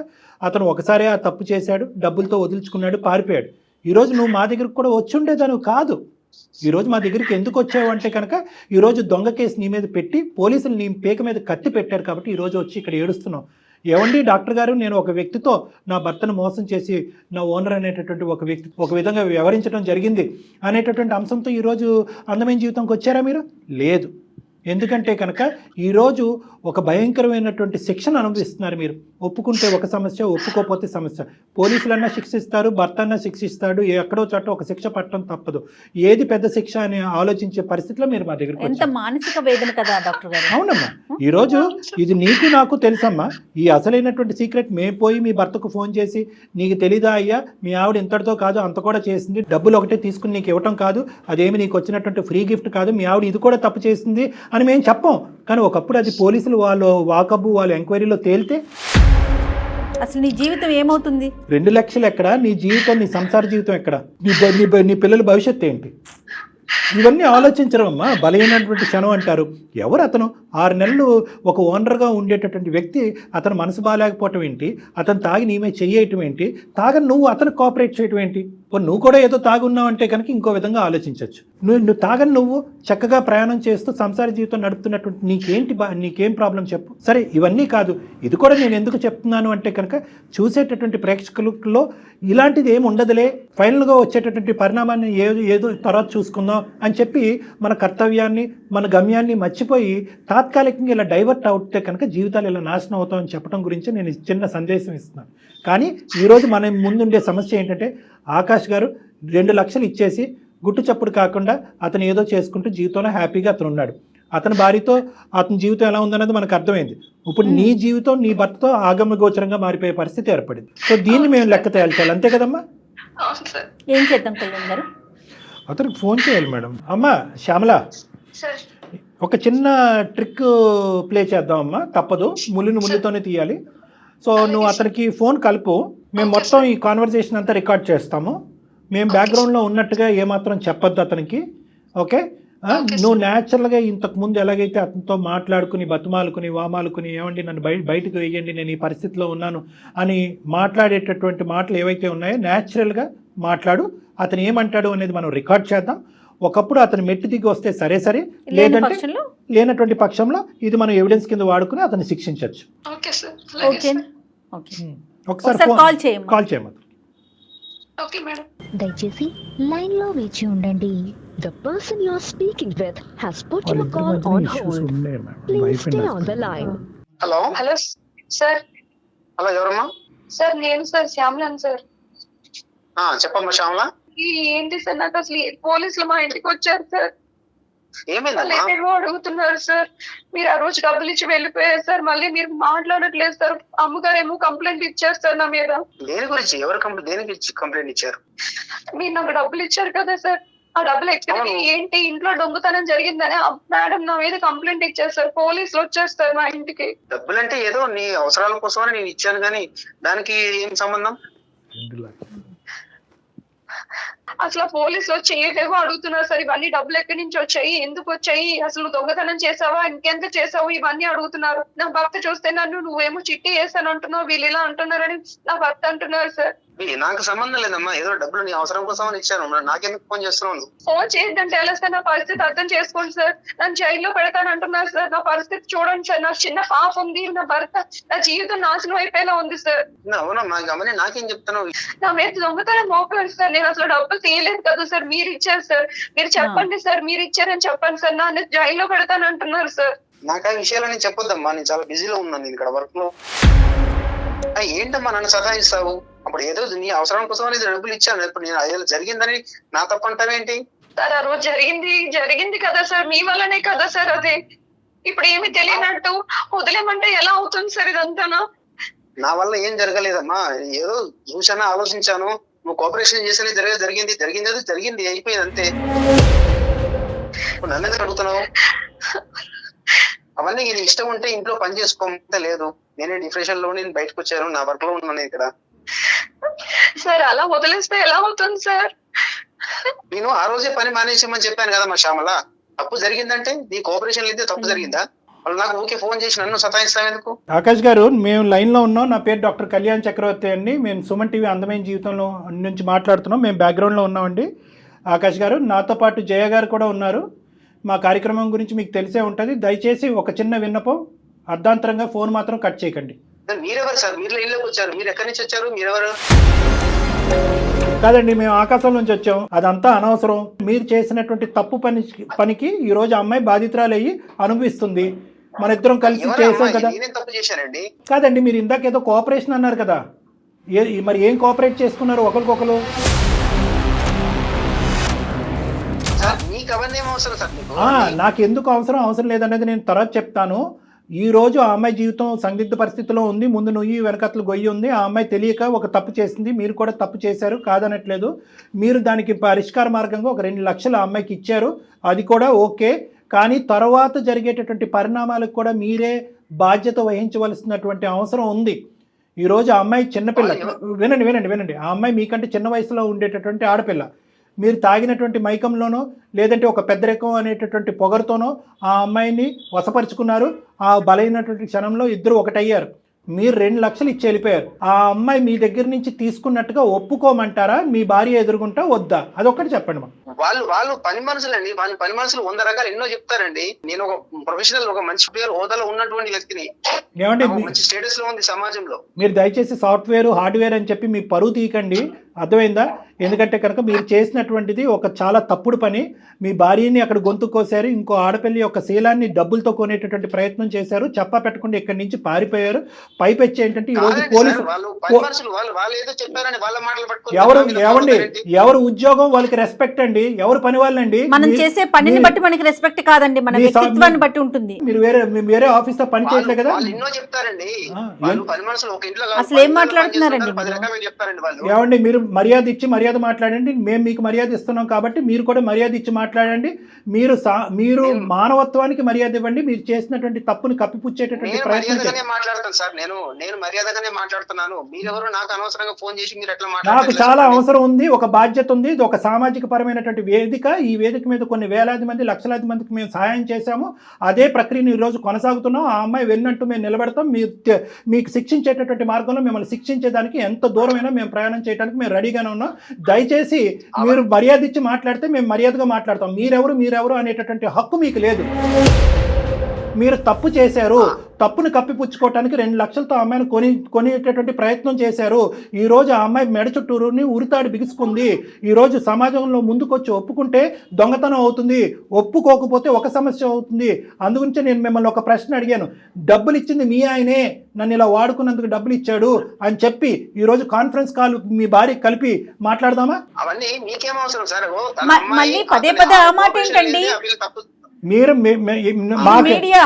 అతను ఒకసారి ఆ తప్పు చేశాడు, డబ్బులతో వదిలించుకున్నాడు, పారిపోయాడు. ఈరోజు నువ్వు మా దగ్గరకు కూడా వచ్చి ఉండేదాను కాదు. ఈరోజు మా దగ్గరికి ఎందుకు వచ్చావు అంటే కనుక ఈరోజు దొంగ కేసు నీ మీద పెట్టి పోలీసులు నీ పేక మీద కత్తి పెట్టారు కాబట్టి ఈరోజు వచ్చి ఇక్కడ ఏడుస్తున్నావు. ఏమండి డాక్టర్ గారు, నేను ఒక వ్యక్తితో నా భర్తను మోసం చేసి నా ఓనర్ అనేటటువంటి ఒక వ్యక్తి ఒక విధంగా వ్యవహరించడం జరిగింది అనేటటువంటి అంశంతో ఈరోజు అందమైన జీవితంకి వచ్చారా మీరు? లేదు. ఎందుకంటే కనుక ఈరోజు ఒక భయంకరమైనటువంటి శిక్షను అనుభవిస్తున్నారు మీరు. ఒప్పుకుంటే ఒక సమస్య, ఒప్పుకోకపోతే సమస్య. పోలీసులన్నా శిక్షిస్తారు, భర్త అన్నా శిక్షిస్తాడు, ఎక్కడో చోట ఒక శిక్ష పట్టడం తప్పదు. ఏది పెద్ద శిక్ష అని ఆలోచించే పరిస్థితిలో మీరు మా దగ్గర ఎంత మానసిక వేదన కదా డాక్టర్ గారు. అవునమ్మా, ఈరోజు ఇది నీకు నాకు తెలుసమ్మా. ఈ అసలైనటువంటి సీక్రెట్ మేము పోయి మీ భర్తకు ఫోన్ చేసి, నీకు తెలీదా అయ్యా మీ ఆవిడ ఇంతటితో కాదు అంత కూడా చేసింది, డబ్బులు ఒకటే తీసుకుని నీకు ఇవ్వటం కాదు, అదేమి నీకు వచ్చినటువంటి ఫ్రీ గిఫ్ట్ కాదు, మీ ఆవిడ ఇది కూడా తప్పు చేసింది అని మేము చెప్పం. కానీ ఒకప్పుడు అది పోలీసులు వాళ్ళు వాకబు వాళ్ళు ఎంక్వైరీలో తేలితే అసలు నీ జీవితం ఏమవుతుంది? 2 లక్షలు ఎక్కడ, నీ జీవితం, నీ సంసార జీవితం ఎక్కడ, నీ పిల్లల భవిష్యత్తు ఏంటి? ఇవన్నీ ఆలోచించడం అమ్మా. బలహీనటువంటి క్షణం అంటారు. ఎవరు అతను? 6 నెలలు ఒక ఓనర్గా ఉండేటటువంటి వ్యక్తి, అతను మనసు బాగాలేకపోవటం ఏంటి, అతను తాగి నీమే చెయ్యటం ఏంటి, తాగని నువ్వు అతను కోఆపరేట్ చేయటం ఏంటి? నువ్వు కూడా ఏదో తాగున్నావు అంటే కనుక ఇంకో విధంగా ఆలోచించవచ్చు. నువ్వు తాగని నువ్వు చక్కగా ప్రయాణం చేస్తూ సంసార జీవితం నడుపుతున్నటువంటి నీకేం ప్రాబ్లం చెప్పు. సరే, ఇవన్నీ కాదు, ఇది కూడా నేను ఎందుకు చెప్తున్నాను అంటే కనుక చూసేటటువంటి ప్రేక్షకులలో ఇలాంటిది ఏమి ఉండదులే, ఫైనల్గా వచ్చేటటువంటి పరిణామాన్ని ఏదో తర్వాత చూసుకుందాం అని చెప్పి మన కర్తవ్యాన్ని, మన గమ్యాన్ని మర్చిపోయి తాత్కాలికంగా ఇలా డైవర్ట్ అవుతే కనుక జీవితాలు ఇలా నాశనం అవుతామని చెప్పడం గురించి నేను చిన్న సందేశం ఇస్తున్నాను. కానీ ఈరోజు మన ముందుండే సమస్య ఏంటంటే, ఆకాష్ గారు 2 లక్షలు ఇచ్చేసి గుట్టు చప్పుడు కాకుండా అతను ఏదో చేసుకుంటూ జీవితంలో హ్యాపీగా అతను ఉన్నాడు. అతని భార్యతో అతని జీవితం ఎలా ఉందన్నది మనకు అర్థమైంది. ఇప్పుడు నీ జీవితం నీ భర్తతో ఆగమ్య గోచరంగా మారిపోయే పరిస్థితి ఏర్పడింది. సో దీన్ని మేము లెక్క తేల్చాలి, అంతే కదమ్మా? ఏం చేద్దాం కళ్యాణ్ గారు? అతనికి ఫోన్ చేయాలి మేడం. అమ్మా శ్యామల, ఒక చిన్న ట్రిక్ ప్లే చేద్దామమ్మా, తప్పదు, ముళ్ళుతోనే తీయాలి. సో నువ్వు అతనికి ఫోన్ కలుపు, మేము మొత్తం ఈ కాన్వర్జేషన్ అంతా రికార్డ్ చేస్తాము. మేము బ్యాక్గ్రౌండ్లో ఉన్నట్టుగా ఏమాత్రం చెప్పొద్దు అతనికి, ఓకే? నువ్వు న్యాచురల్గా ఇంతకుముందు ఎలాగైతే అతనితో మాట్లాడుకుని బతుమాలుకుని వామాలుకుని, ఏమండి నన్ను బయటకు వేయండి, నేను ఈ పరిస్థితిలో ఉన్నాను అని మాట్లాడేటటువంటి మాటలు ఏవైతే ఉన్నాయో న్యాచురల్గా మాట్లాడు. అతను ఏమంటాడు అనేది మనం రికార్డ్ చేద్దాం. ఒకప్పుడు అతను మెట్టు దిగి వస్తే సరే, లేదంటే లేనటువంటి పక్షంలో ఇది మనం ఎవిడెన్స్ కింద వాడుకుని అతన్ని శిక్షించవచ్చు. ఒకసారి ఒకసారి కాల్ చేయమ్మా. కాల్ చేయమా. Okay madam. దయచేసి లైన్ లో వేచి ఉండండి. The person you are speaking with has put your call on hold. Please stay on the line. Hello hello sir. Hello ఎవరమ్మా? సార్ నేను సార్ శ్యామలాన్ సార్. చెప్పమ్మా శ్యామల. ఏంటి సార్, నాకు అసలు పోలీసులు మా ఇంటికి వచ్చారు సార్. ఏమైందమ్మా? ఏమేమో అడుగుతున్నారు సార్. మీరు ఆ రోజు డబ్బులు ఇచ్చి వెళ్ళిపోయారు సార్. మళ్ళీ మీరు మాట్లాడట్లేదు సార్. అమ్మగారు ఏమో కంప్లైంట్ ఇచ్చారు సార్ నా మీద. దేని గురించి? ఎవరు దేనికి కంప్లైంట్ ఇచ్చారు? మీరు నాకు డబ్బులు ఇచ్చారు కదా సార్, ఆ డబ్బులు ఎక్కడికి, ఏంటి ఇంట్లో దొంగతనం జరిగిందని మేడం నా మీద కంప్లైంట్ ఇచ్చారు సార్. పోలీసులు వచ్చారు సార్ మా ఇంటికి. డబ్బులంటే ఏదో నీ అవసరాల కోసమని నేను ఇచ్చాను కానీ దానికి ఏం సంబంధం? అసలు పోలీసులు వచ్చి ఏదేవో అడుగుతున్నారు సార్. ఇవన్నీ డబ్బులు ఎక్కడి నుంచి వచ్చాయి, ఎందుకు వచ్చాయి, అసలు దొంగతనం చేసావా, ఇంకెంత చేసావు, ఇవన్నీ అడుగుతున్నారు. నా భర్త చూస్తే నన్ను నువ్వేమో చిట్టి వేసాను అంటున్నావు, వీళ్ళు ఇలా అంటున్నారని నా భర్త అంటున్నారు సార్. నాకు సంబంధం లేదమ్మా. ఏదో డబ్బులు నీ అవసరం కోసం ఇచ్చాను. నాకెందుకు ఫోన్ చేస్తున్నావు? ఫోన్ చేయొద్దంటే ఎలా సార్? నా పరిస్థితి అర్థం చేసుకోండి సార్. నన్ను జైల్లో పెడతాను అంటున్నారు సార్. నా పరిస్థితి చూడండి సార్. నాకు చిన్న పాప ఉంది, నా భర్త, నా జీవితం నాశనం అయిపోయేలా ఉంది సార్. అవునమ్మా, గమని నాకేం చెప్తున్నావు? నా మీద దొంగతనం మోపలేదు సార్. నేను అసలు డబ్బులు తీయలేదు కదా సార్, మీరు ఇచ్చారు సార్. మీరు చెప్పండి సార్, మీరు ఇచ్చారని చెప్పండి సార్. నన్ను జైల్లో పెడతాను అంటున్నారు సార్. నాకు ఆ విషయాలని చెప్పొద్దమ్మా, నేను చాలా బిజీలో ఉన్నాను ఇక్కడ వర్క్ లో. ఏంటమ్మా నన్ను సతాయిస్తావు? అప్పుడు ఏదో నీ అవసరం కోసం అనేది డబ్బులు ఇచ్చాను. ఇప్పుడు నేను అదే జరిగిందని నా తప్పు అంటావేంటి? సార్ ఆ రోజు జరిగింది కదా సార్, మీ వల్లనే కదా సార్ అదే. ఇప్పుడు ఏమి తెలియనట్టు వదిలేమంటే ఎలా అవుతుంది సార్ ఇదంతానా? నా వల్ల ఏం జరగలేదమ్మా. ఏదో చూసాను, ఆలోచించాను. నువ్వు కోఆపరేషన్ చేసేది జరిగింది అయిపోయింది అంతే. నన్ను ఎందుకు అడుగుతున్నావు? అవన్నీ నీకు ఇష్టం ఉంటే ఇంట్లో పని చేసుకోమంటే లేదు. నేనే డిప్రెషన్ లో నేను బయటకు వచ్చాను, నా వర్క్ లో ఉన్నాను ఇక్కడ. సార్ అలా వదిలేస్తే ఎలా అవుతుంది సార్? నేను ఆ రోజే పని మానేసామని చెప్పాను కదా మా శ్యామల. తప్పు జరిగిందంటే నీ కోఆపరేషన్ అయితే తప్పు జరిగిందా? వాళ్ళు నాకు ఊకే ఫోన్ చేసి నన్ను సతాయిస్తాం ఎందుకు? ఆకాష్ గారు, మేము లైన్లో ఉన్నాం. నా పేరు డాక్టర్ కళ్యాణ్ చక్రవర్తి అండి. మేము సుమన్ టీవీ అందమైన జీవితంలో నుంచి మాట్లాడుతున్నాం. మేము బ్యాక్గ్రౌండ్లో ఉన్నామండి. ఆకాష్ గారు, నాతో పాటు జయ గారు కూడా ఉన్నారు. మా కార్యక్రమం గురించి మీకు తెలిసే ఉంటుంది. దయచేసి ఒక చిన్న విన్నపం, అర్ధాంతరంగా ఫోన్ మాత్రం కట్ చేయకండి. మీరెవరు సార్? మీరు లైన్లోకి వచ్చారు, మీరు ఎక్కడి నుంచి వచ్చారు? మీరెవరు? కాదండి, మేము ఆకాశం నుంచి వచ్చాం. అదంతా అనవసరం. మీరు చేసినటువంటి తప్పు పనికి ఈ రోజు అమ్మాయి బాధితురాలు అయ్యి అనుభవిస్తుంది. మన ఇద్దరం కలిసి చేసాం కదా. నేనేం తప్పు చేశానండి? కాదండి, మీరు ఇందాక ఏదో కోఆపరేషన్ అన్నారు కదా, మరి ఏం కోఆపరేట్ చేసుకున్నారు ఒకరికొకరు? మీకు అవన్నీ ఏం అవసరం సార్? నాకు ఎందుకు అవసరం లేదనేది నేను తర్వాత చెప్తాను. ఈ రోజు ఆ అమ్మాయి జీవితం సందిగ్ధ పరిస్థితిలో ఉంది. ముందు నుయ్యి వెనకట్లు గొయ్యి ఉంది. ఆ అమ్మాయి తెలియక ఒక తప్పు చేసింది. మీరు కూడా తప్పు చేశారు, కాదనట్లేదు. మీరు దానికి పరిష్కార మార్గంగా ఒక 2 లక్షలు ఆ అమ్మాయికి ఇచ్చారు. అది కూడా ఓకే. కానీ తర్వాత జరిగేటటువంటి పరిణామాలకు కూడా మీరే బాధ్యత వహించవలసినటువంటి అవసరం ఉంది. ఈరోజు ఆ అమ్మాయి చిన్నపిల్ల. వినండి. ఆ అమ్మాయి మీకంటే చిన్న వయసులో ఉండేటటువంటి ఆడపిల్ల. మీరు తాగినటువంటి మైకంలోనో లేదంటే ఒక పెద్దరికం అనేటటువంటి పొగరుతోనో ఆ అమ్మాయిని వశపరుచుకున్నారు. ఆ బలైనటువంటి క్షణంలో ఇద్దరు ఒకటయ్యారు. మీరు 2 లక్షలు ఇచ్చి వెళ్ళిపోయారు. ఆ అమ్మాయి మీ దగ్గర నుంచి తీసుకున్నట్టుగా ఒప్పుకోమంటారా? మీ భార్య ఎదురుగుంటా వద్దా? అదొక్కటి చెప్పండి. వాళ్ళు పని మనుషులండి. వాళ్ళు పని మనుషులు 100 రకాలు ఎన్నో చెప్తారండి. నేను ఒక ప్రొఫెషనల్, ఒక మంచి పేరు హోదాలో ఉన్నటువంటి వ్యక్తిని. ఏమండి, మంచి స్టేటస్ లో ఉంది సమాజంలో. మీరు దయచేసి సాఫ్ట్వేర్ హార్డ్వేర్ అని చెప్పి మీ పరువు తీయకండి, అర్థమైందా? ఎందుకంటే కనుక మీరు చేసినటువంటిది ఒక చాలా తప్పుడు పని. మీ భార్యని అక్కడ గొంతు కోసారు. ఇంకో ఆడపిల్లి యొక్క శీలాన్ని డబ్బులతో కొనేటటువంటి ప్రయత్నం చేశారు. చెప్పా పెట్టకుండా ఇక్కడి నుంచి పారిపోయారు. పైపెచ్చి ఏంటంటే ఈ రోజు పోలీసు ఎవరు ఉద్యోగం వాళ్ళకి రెస్పెక్ట్ అండి. ఎవరు పని వాళ్ళండి. మనం చేసే పనిని బట్టి మనకి రెస్పెక్ట్ కాదండి, మన వ్యక్తిత్వాన్ని బట్టి ఉంటుంది. మీరు వేరే ఆఫీస్ లో పని చేయట్లే కదా. అసలు ఏం మాట్లాడుతున్నారండి? ఏమండి, మీరు మర్యాద ఇచ్చి మర్యాద మాట్లాడండి. మేము మీకు మర్యాద ఇస్తున్నాం కాబట్టి మీరు కూడా మర్యాద ఇచ్చి మాట్లాడండి. మీరు మానవత్వానికి మర్యాద ఇవ్వండి. మీరు చేసినటువంటి తప్పుని కప్పిపుచ్చేటటువంటి ప్రయత్నం మాట్లాడతాను సార్. నేను మర్యాదగానే మాట్లాడుతున్నాను. మీరెవరు నాకు అనవసరంగా ఫోన్ చేసి మీరు ఎట్లా నాకు చాలా అవసరం ఉంది, ఒక బాధ్యత ఉంది. ఇది ఒక సామాజిక పరమైనటువంటి వేదిక. ఈ వేదిక మీద కొన్ని వేలాది మంది, లక్షలాది మందికి మేము సహాయం చేశాము. అదే ప్రక్రియను ఈరోజు కొనసాగుతున్నాం. ఆ అమ్మాయి వెళ్ళినట్టు మేము నిలబెడతాం. మీకు శిక్షించేటటువంటి మార్గంలో మిమ్మల్ని శిక్షించేదానికి ఎంత దూరమైనా మేము ప్రయాణం చేయడానికి మేము రెడీగానే ఉన్నాం. దయచేసి మీరు మర్యాద ఇచ్చి మాట్లాడితే మేము మర్యాదగా మాట్లాడతాం. మీరెవరు అనేటటువంటి హక్కు మీకు లేదు. మీరు తప్పు చేశారు, తప్పును కప్పిపుచ్చుకోవటానికి 2 లక్షలతో ఆ అమ్మాయిని కొనేటటువంటి ప్రయత్నం చేశారు. ఈ రోజు ఆ అమ్మాయి మెడ చుట్టూరుని ఉరితాడు బిగుసుకుంది. ఈ రోజు సమాజంలో ముందుకొచ్చి ఒప్పుకుంటే దొంగతనం అవుతుంది, ఒప్పుకోకపోతే ఒక సమస్య అవుతుంది. అందుగురించి నేను మిమ్మల్ని ఒక ప్రశ్న అడిగాను. డబ్బులు ఇచ్చింది మీ ఆయనే, నన్ను ఇలా వాడుకున్నందుకు డబ్బులు ఇచ్చాడు అని చెప్పి ఈ రోజు కాన్ఫరెన్స్ కాల్ మీ భార్య కలిపి మాట్లాడదామా? అవన్నీ మీకేం అవసరం సార్? మళ్ళీ పదే పదే ఆ మాట ఏంటండి? మీరు మీడియా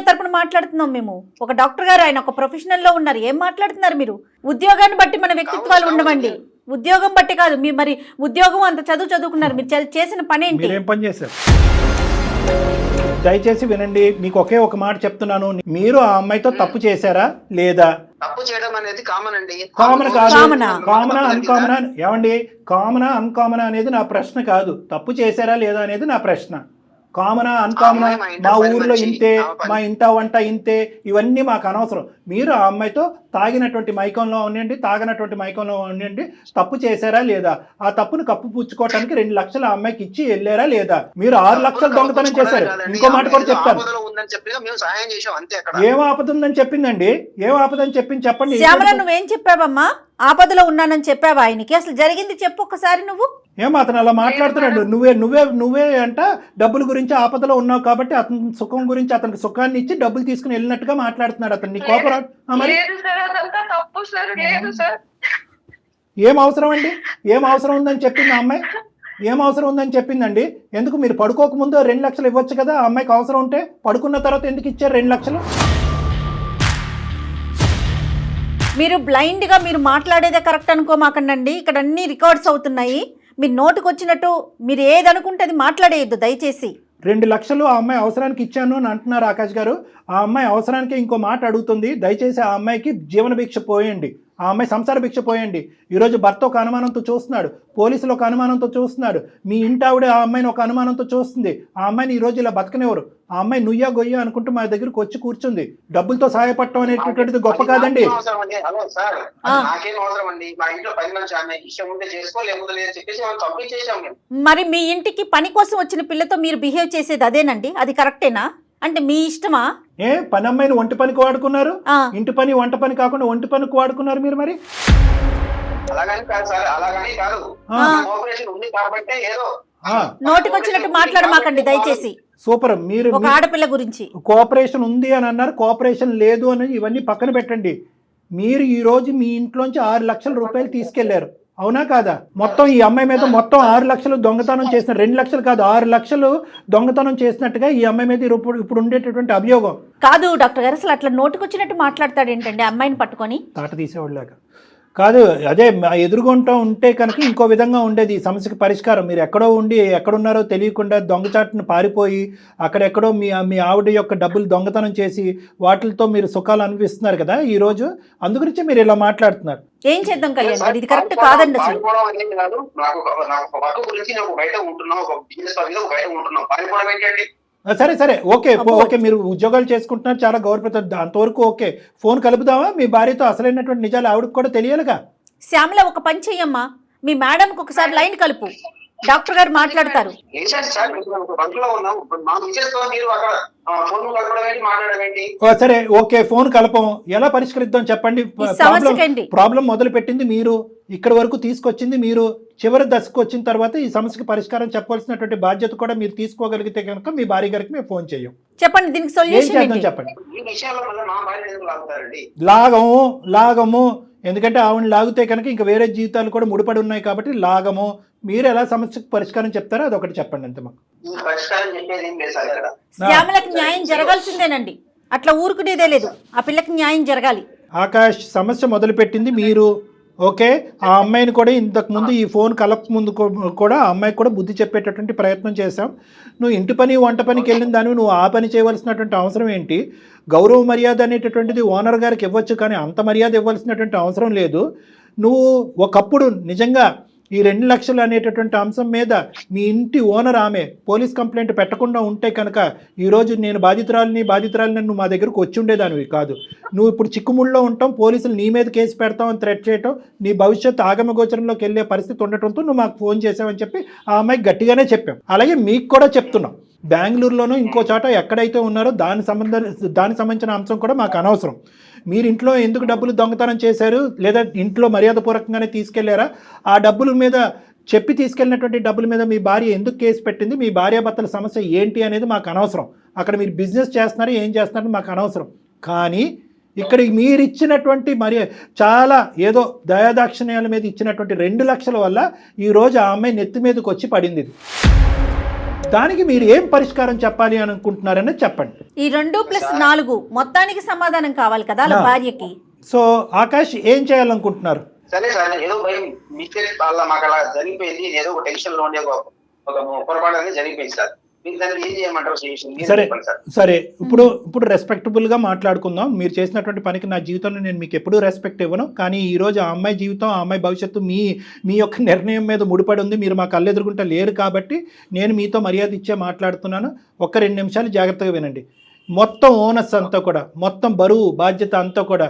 తరపున మాట్లాడుతున్నాం మేము. ఒక డాక్టర్ గారు, ఆయన ఒక ప్రొఫెషనల్ లో ఉన్నారు. ఏం మాట్లాడుతున్నారు మీరు? ఉద్యోగాన్ని బట్టి మన వ్యక్తిత్వాలు ఉండవండి. ఉద్యోగం బట్టి కాదు. మీ మరి ఉద్యోగం అంత చదువుకున్నారు, మీరు చేసిన పని ఏంటి? మీరేం పని చేశారు? దయచేసి వినండి, మీకు ఒకే ఒక మాట చెప్తున్నాను. మీరు ఆ అమ్మాయితో తప్పు చేశారా లేదా? తప్పు చేయడం అనేది కామన్ అండి. కామన్ కాదు, కామనా అన్కామనా? ఏమండి, కామనా అన్కామనా అనేది నా ప్రశ్న కాదు. తప్పు చేశారా లేదా అనేది నా ప్రశ్న. కామనా అన్కామనా, మా ఊర్లో ఇంతే, మా ఇంట వంట ఇంతే, ఇవన్నీ మాకు అనవసరం. మీరు ఆ అమ్మాయితో తాగినటువంటి మైకంలో ఉండండి, తాగినటువంటి మైకంలో ఉండండి, తప్పు చేశారా లేదా? ఆ తప్పును కప్పిపుచ్చుకోవటానికి 2 లక్షలు ఆ అమ్మాయికి ఇచ్చి వెళ్ళారా లేదా? మీరు 6 లక్షలు దొంగతనం చేశారు. ఇంకో మాట కూడా చెప్తాను. ఏం ఆపద ఉందని చెప్పిందండి? ఏం ఆపదని చెప్పింది చెప్పండి. శ్యామల, నువ్వేం చెప్పావమ్మా? ఆపదలో ఉన్నానని చెప్పావా ఆయనకి? అసలు జరిగింది చెప్పు ఒకసారి. నువ్వు ఏమో అతను అలా మాట్లాడుతున్నాడు. నువ్వే అంట డబ్బుల గురించి ఆపదలో ఉన్నావు కాబట్టి అతని సుఖం గురించి అతనికి సుఖాన్ని ఇచ్చి డబ్బులు తీసుకుని వెళ్ళినట్టుగా మాట్లాడుతున్నాడు. అతను నీ కోపరా? మరి ఏం అవసరం అండి? ఏం అవసరం ఉందని చెప్పింది ఆ అమ్మాయి? ఏం అవసరం ఉందని చెప్పిందండి? ఎందుకు మీరు పడుకోకముందు 2 లక్షలు ఇవ్వచ్చు కదా? ఆ అమ్మాయికి అవసరం ఉంటే పడుకున్న తర్వాత ఎందుకు ఇచ్చారు 2 లక్షలు? మీరు బ్లైండ్ గా మీరు మాట్లాడేదే కరెక్ట్ అనుకోమాకండి. ఇక్కడ అన్ని రికార్డ్స్ అవుతున్నాయి. మీరు నోటుకు వచ్చినట్టు మీరు ఏది అనుకుంటే అది మాట్లాడేయద్దు దయచేసి. 2 లక్షలు ఆ అమ్మాయి అవసరానికి ఇచ్చాను అని అంటున్నారు ఆకాష్ గారు. ఆ అమ్మాయి అవసరానికి ఇంకో మాట అడుగుతుంది. దయచేసి ఆ అమ్మాయికి జీవన భిక్ష పోయండి, ఆ అమ్మాయి సంసార భిక్ష పోయండి. ఈరోజు భర్త ఒక అనుమానంతో చూస్తున్నాడు, పోలీసులు ఒక అనుమానంతో చూస్తున్నాడు, మీ ఇంటి ఆవిడ ఆ అమ్మాయిని ఒక అనుమానంతో చూస్తుంది. ఆ అమ్మాయిని ఈరోజు ఇలా బతకనివ్వరు. ఆ అమ్మాయి నుయ్యా గొయ్య అనుకుంటూ మా దగ్గరకు వచ్చి కూర్చుంది. డబ్బులతో సహాయపడటం అనేటటువంటిది గొప్ప కాదండి. మరి మీ ఇంటికి పని కోసం వచ్చిన పిల్లతో మీరు బిహేవ్ చేసేది అదేనండి? అది కరెక్టేనా? అంటే మీ ఇష్టమా? పని అమ్మాయిని ఒంటి పనికి వాడుకున్నారు, ఇంటి పని వంట పని కాకుండా ఒంటి పనికి వాడుకున్నారు మీరు. మరి నోటికి వచ్చినట్టు మాట్లాడమాకండి దయచేసి. సూపర్. మీరు ఒక ఆడపిల్ల గురించి కోఆపరేషన్ ఉంది అని అన్నారు, కోఆపరేషన్ లేదు అని ఇవన్నీ పక్కన పెట్టండి. మీరు ఈ రోజు మీ ఇంట్లోంచి 6 లక్షల రూపాయలు తీసుకెళ్లారు, అవునా కాదా? మొత్తం ఈ అమ్మాయి మీద మొత్తం 6 లక్షలు దొంగతనం చేసిన, 2 లక్షలు కాదు 6 లక్షలు దొంగతనం చేసినట్టుగా ఈ అమ్మాయి మీద ఇప్పుడు ఉండేటటువంటి అభియోగం. కాదు డాక్టర్ గారు, అసలు అట్లా నోటుకొచ్చినట్టు మాట్లాడతాడు ఏంటండి అమ్మాయిని పట్టుకొని? తాట తీసేవాళ్ళగా కాదు, అదే ఎదురుగుంటూ ఉంటే కనుక ఇంకో విధంగా ఉండేది ఈ సమస్యకి పరిష్కారం. మీరు ఎక్కడో ఉండి ఎక్కడున్నారో తెలియకుండా దొంగచాటును పారిపోయి అక్కడెక్కడో మీ ఆవిడ యొక్క డబ్బులు దొంగతనం చేసి వాటితో మీరు సుఖాలు అనిపిస్తున్నారు కదా ఈ రోజు. అందుగురించి మీరు ఇలా మాట్లాడుతున్నారు. ఏం చేద్దాం కళ్యాణ్ గారు, ఇది కరెక్ట్ కాదండి అసలు. సరే ఓకే మీరు ఉద్యోగాలు చేసుకుంటున్నారు, చాలా గౌరవప్రదం, అంతవరకు ఓకే. ఫోన్ కలుపుదామా? మీ భార్యతో అసలైనటువంటి నిజాలు ఆవిడకి కూడా తెలియాలిగా. శ్యామల, ఒక పని చెయ్యమ్మా, మీ మేడంకి ఒకసారి లైన్ కలుపు, డాక్టర్ గారు మాట్లాడతారు. సరే ఓకే, ఫోన్ కలపం. ఎలా పరిష్కరిద్దాం చెప్పండి. ప్రాబ్లం మొదలు పెట్టింది మీరు, ఇక్కడ వరకు తీసుకొచ్చింది మీరు, చివరి దశకు వచ్చిన తర్వాత ఈ సమస్యకి పరిష్కారం చెప్పాల్సినటువంటి బాధ్యత కూడా మీరు తీసుకోగలిగితే కనుక మీ భార్య గారికి మేము ఫోన్ చేయం. చెప్పండి దీనికి సొల్యూషన్ చెప్పండి. లాగము ఎందుకంటే ఆవిడ లాగితే కనుక ఇంకా వేరే జీవితాలు కూడా ముడిపడి ఉన్నాయి కాబట్టి లాగము. మీరు ఎలా సమస్యకు పరిష్కారం చెప్తారో అదొకటి చెప్పండి అంతే. మాకు శ్యామలకి న్యాయం జరగాల్సిందేనండి, అట్లా ఊరుకునేదే లేదు. ఆ పిల్లకి న్యాయం జరగాలి. ఆకాష్, సమస్య మొదలుపెట్టింది మీరు, ఓకే. ఆ అమ్మాయిని కూడా ఇంతకుముందు ఈ ఫోన్ కలప ముందు కూడా ఆ అమ్మాయికి కూడా బుద్ధి చెప్పేటటువంటి ప్రయత్నం చేశాం. నువ్వు ఇంటి పని వంట పనికి వెళ్ళిన దానివి నువ్వు ఆ పని చేయవలసినటువంటి అవసరం ఏంటి? గౌరవ మర్యాద అనేటటువంటిది ఓనర్ గారికి ఇవ్వచ్చు, కానీ అంత మర్యాద ఇవ్వాల్సినటువంటి అవసరం లేదు. నువ్వు ఒకప్పుడు నిజంగా ఈ 2 లక్షలు అనేటటువంటి అంశం మీద మీ ఇంటి ఓనర్ ఆమె పోలీస్ కంప్లైంట్ పెట్టకుండా ఉంటే కనుక ఈరోజు నేను బాధితురాలని నువ్వు మా దగ్గరకు వచ్చి ఉండేదానివి కాదు. నువ్వు ఇప్పుడు చిక్కుముళ్ళలో ఉంటాం, పోలీసులు నీ మీద కేసు పెడతామని థ్రెట్ చేయటం, నీ భవిష్యత్తు ఆగమగోచరంలోకి వెళ్ళే పరిస్థితి ఉండటంతో నువ్వు మాకు ఫోన్ చేసావని చెప్పి ఆ అమ్మాయికి గట్టిగానే చెప్పాం. అలాగే మీకు కూడా చెప్తున్నాం, బెంగళూరులోనూ ఇంకో చోట ఎక్కడైతే ఉన్నారో దానికి సంబంధించిన అంశం కూడా మాకు అనవసరం. మీరు ఇంట్లో ఎందుకు డబ్బులు దొంగతనం చేశారు, లేదా ఇంట్లో మర్యాదపూర్వకంగానే తీసుకెళ్లారా, ఆ డబ్బుల మీద చెప్పి తీసుకెళ్ళినటువంటి డబ్బుల మీద మీ భార్య ఎందుకు కేసు పెట్టింది, మీ భార్యాభర్తల సమస్య ఏంటి అనేది మాకు అనవసరం. అక్కడ మీరు బిజినెస్ చేస్తున్నారో ఏం చేస్తున్నారో మాకు అనవసరం. కానీ ఇక్కడ మీరు ఇచ్చినటువంటి మరి చాలా ఏదో దయాదాక్షిణ్యాల మీద ఇచ్చినటువంటి 2 లక్షల వల్ల ఈరోజు ఆ అమ్మాయి నెత్తి మీదకి వచ్చి పడింది. దానికి మీరు ఏం పరిష్కారం చెప్పాలి అని అనుకుంటున్నారని చెప్పండి. ఈ 2+4 మొత్తానికి సమాధానం కావాలి కదా అలా భార్యకి. సో ఆకాష్ ఏం చేయాలనుకుంటున్నారు? సరే సార్, ఏదో భయం మిస్టేక్ వల్ల మాకు అలా జరిగిపోయింది, ఏదో ఒక టెన్షన్ లో ఉండే ఒక పొరపాటు అనేది జరిగిపోయింది సార్. మీరు దానికి ఏం చేయమంటారు సొల్యూషన్? సరే ఇప్పుడు రెస్పెక్టబుల్ గా మాట్లాడుకుందాం. మీరు చేసినటువంటి పనికి నా జీవితంలో నేను మీకు ఎప్పుడూ రెస్పెక్ట్ ఇవ్వను. కానీ ఈ రోజు ఆ అమ్మాయి జీవితం, ఆ అమ్మాయి భవిష్యత్తు మీ యొక్క నిర్ణయం మీద ముడిపడి ఉంది. మీరు మా కళ్ళు ఎదురుకుంటా లేరు కాబట్టి నేను మీతో మర్యాద ఇచ్చే మాట్లాడుతున్నాను. 1-2 నిమిషాలు జాగ్రత్తగా వినండి. మొత్తం ఓనస్ అంతా కూడా, మొత్తం బరువు బాధ్యత అంతా కూడా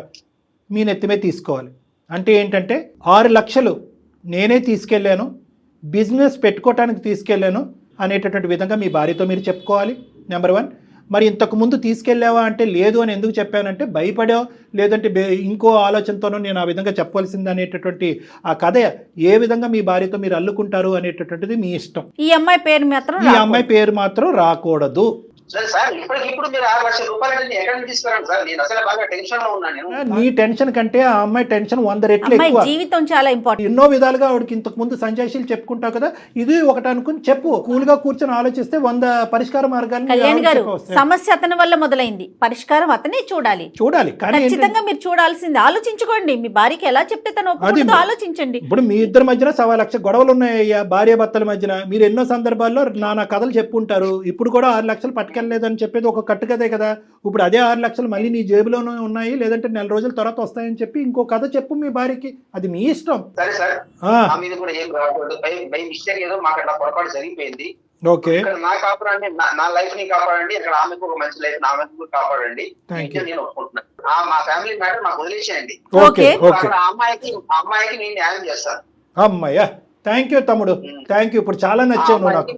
మీ నెత్తిమే తీసుకోవాలి. అంటే ఏంటంటే 6 లక్షలు నేనే తీసుకెళ్ళాను, బిజినెస్ పెట్టుకోవటానికి తీసుకెళ్ళాను అనేటటువంటి విధంగా మీ భార్యతో మీరు చెప్పుకోవాలి. నెంబర్ 1. మరి ఇంతకుముందు తీసుకెళ్ళావా అంటే లేదు అని ఎందుకు చెప్పానంటే భయపడో లేదంటే ఇంకో ఆలోచనతోనో నేను ఆ విధంగా చెప్పవలసింది అనేటటువంటి ఆ కథ ఏ విధంగా మీ భార్యతో మీరు అల్లుకుంటారు అనేటటువంటిది మీ ఇష్టం. ఈ అమ్మాయి పేరు మాత్రం రాకూడదు. సార్ ఇప్పుడు మీరు 6 లక్షల రూపాయలు ఎక్కడ నుంచి తీసుకురండి సార్? నేను అసలు బాగా టెన్షన్ లో ఉన్నాను. నీ టెన్షన్ కంటే ఆ అమ్మాయి టెన్షన్ 100 రెట్లు ఎక్కువ. జీవితం చాలా ఇంపార్టెంట్. ఎన్నో విధాలుగా ఆవిడకి ఇంతకు ముందు సంజాయిషీలు చెప్పుకుంటావు కదా, ఇది ఒకటి అనుకుని చెప్పు. కూల్ గా కూర్చొని ఆలోచిస్తే 100 పరిష్కార మార్గాలు. కళ్యాణ్ గారు, సమస్య అతని వల్ల మొదలైంది, పరిష్కారం అతనే చూడాలి. కానీ ఖచ్చితంగా మీరు చూడాల్సింది. ఆలోచించుకోండి, మీ భార్యకి ఎలా చెప్తే తను ఒప్పుకుంటుందో ఆలోచించండి. ఇప్పుడు మీ ఇద్దరి మధ్యన 1,00,000 గొడవలు ఉన్నాయ్యా భార్య భర్తల మధ్యన. మీరు ఎన్నో సందర్భాల్లో నా కథలు చెప్పుంటారు. ఇప్పుడు కూడా 6 లక్షలు పట్టుకెళ్ళలేదని చెప్పేది ఒక కట్టుకదే కదా. ఇప్పుడు అదే 6 లక్షలు మళ్ళీ నీ జేబులోనే ఉన్నాయి, లేదంటే 4 రోజుల తర్వాత వస్తాయని చెప్పి ఇంకో కథ చెప్పు మీ భార్యకి. అది మీ ఇష్టం. సరే సార్, మీద కూడా ఏం బై మిస్టేక్ ఏదో మాకు అట్లా పొరపాటు జరిగిపోయింది. ఓకే, నా కాపాడండి, నా లైఫ్ ని కాపాడండి, ఇక్కడ ఆమెకు ఒక మంచి లైఫ్, ఆమెకు కాపాడండి. నేను ఒప్పుకుంటున్నాను. మా ఫ్యామిలీ మ్యాటర్ మాకు వదిలేసేయండి. అమ్మాయికి నేను న్యాయం చేస్తాను. అమ్మాయ్యా, థ్యాంక్ యూ తమ్ముడు, థ్యాంక్ యూ. ఇప్పుడు చాలా నచ్చావు నువ్వు నాకు,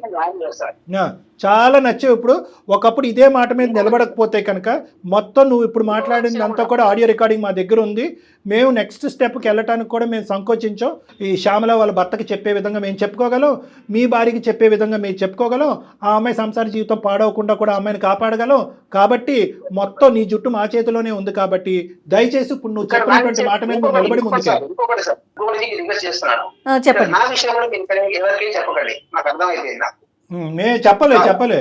చాలా నచ్చావు. ఇప్పుడు ఒకప్పుడు ఇదే మాట మీద నిలబడకపోతే కనుక మొత్తం నువ్వు ఇప్పుడు మాట్లాడిందంతా కూడా ఆడియో రికార్డింగ్ మా దగ్గర ఉంది. మేము నెక్స్ట్ స్టెప్కి వెళ్ళటానికి కూడా మేము సంకోచించాం. ఈ శ్యామల వాళ్ళ భర్తకి చెప్పే విధంగా మేము చెప్పుకోగలం, మీ భార్యకి చెప్పే విధంగా మేము చెప్పుకోగలం, ఆ అమ్మాయి సంసార జీవితం పాడవకుండా కూడా అమ్మాయిని కాపాడగలం. కాబట్టి మొత్తం నీ జుట్టు మా చేతిలోనే ఉంది. కాబట్టి దయచేసి ఇప్పుడు నువ్వు చెప్పినటువంటి మాట మీద నువ్వు నిలబడి ముందుకే. చెప్పండి. నా విషయంలో ఎవరికీ చెప్పకండి, నాకు అర్థమైపోయింది. చెప్పలే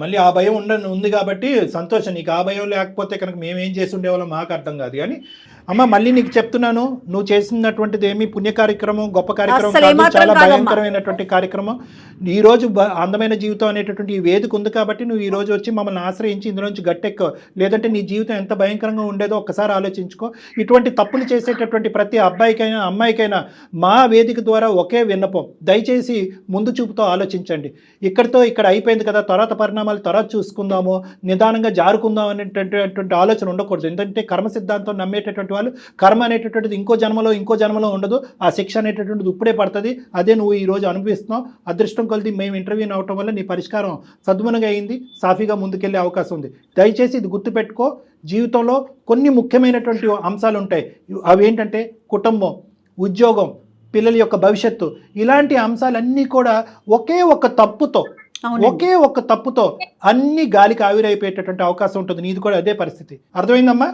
మళ్ళీ ఆ భయం ఉంది కాబట్టి సంతోషం. నీకు ఆ భయం లేకపోతే కనుక మేమేం చేసి ఉండేవాళ్ళం మాకు అర్థం కాదు. కానీ అమ్మ మళ్ళీ నీకు చెప్తున్నాను, నువ్వు చేసినటువంటిది ఏమి పుణ్య కార్యక్రమం, గొప్ప కార్యక్రమం కాదు, చాలా భయంకరమైనటువంటి కార్యక్రమం. ఈ రోజు అందమైన జీవితం అనేటటువంటి ఈ వేదిక ఉంది కాబట్టి నువ్వు ఈ రోజు వచ్చి మమ్మల్ని ఆశ్రయించి ఇందులోంచి గట్టెక్కో. లేదంటే నీ జీవితం ఎంత భయంకరంగా ఉండేదో ఒక్కసారి ఆలోచించుకో. ఇటువంటి తప్పులు చేసేటటువంటి ప్రతి అబ్బాయికైనా అమ్మాయికైనా మా వేదిక ద్వారా ఒకే విన్నపం, దయచేసి ముందు చూపుతో ఆలోచించండి. ఇక్కడ అయిపోయింది కదా, తర్వాత పరిణామాలు తర్వాత చూసుకుందాము, నిదానంగా జారుకుందాం అనేటటువంటి ఆలోచన ఉండకూడదు. ఎందుకంటే కర్మ సిద్ధాంతం నమ్మేటటువంటి వాళ్ళు కర్మ అనేటటువంటిది ఇంకో జన్మలో ఉండదు. ఆ శిక్ష అనేటటువంటిది ఇప్పుడే పడుతుంది. అదే నువ్వు ఈ రోజు అనుభవిస్తున్నావు. అదృష్టం కొలిది మేము ఇంటర్వ్యూ అవటం వల్ల నీ పరిష్కారం సద్గుణంగా అయింది, సాఫీగా ముందుకెళ్లే అవకాశం ఉంది. దయచేసి ఇది గుర్తుపెట్టుకో. జీవితంలో కొన్ని ముఖ్యమైనటువంటి అంశాలు ఉంటాయి. అవి ఏంటంటే కుటుంబం, ఉద్యోగం, పిల్లల యొక్క భవిష్యత్తు, ఇలాంటి అంశాలన్నీ కూడా ఒకే ఒక తప్పుతో అన్ని గాలికి ఆవిరైపోయేటటువంటి అవకాశం ఉంటుంది. నీది కూడా అదే పరిస్థితి. అర్థమైందమ్మా?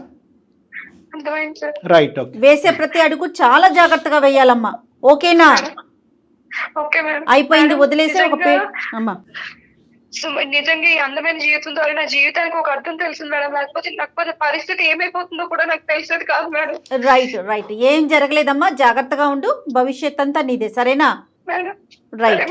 రైట్. ఓకే, వేసే ప్రతి అడుగు చాలా జాగ్రత్తగా వేయాలమ్మా. ఓకేనా? అయిపోయింది, వదిలేసే ఒక పేరు అమ్మా. నిజంగా ఈ అందమైన జీవితం ద్వారా నా జీవితానికి ఒక అర్థం తెలుస్తుంది మేడం. లేకపోతే పరిస్థితి ఏమైపోతుందో కూడా నాకు తెలిసేది కాదు మేడం. రైట్. ఏం జరగలేదమ్మా, జాగ్రత్తగా ఉండు, భవిష్యత్ అంతా నీదే. సరేనా? రైట్.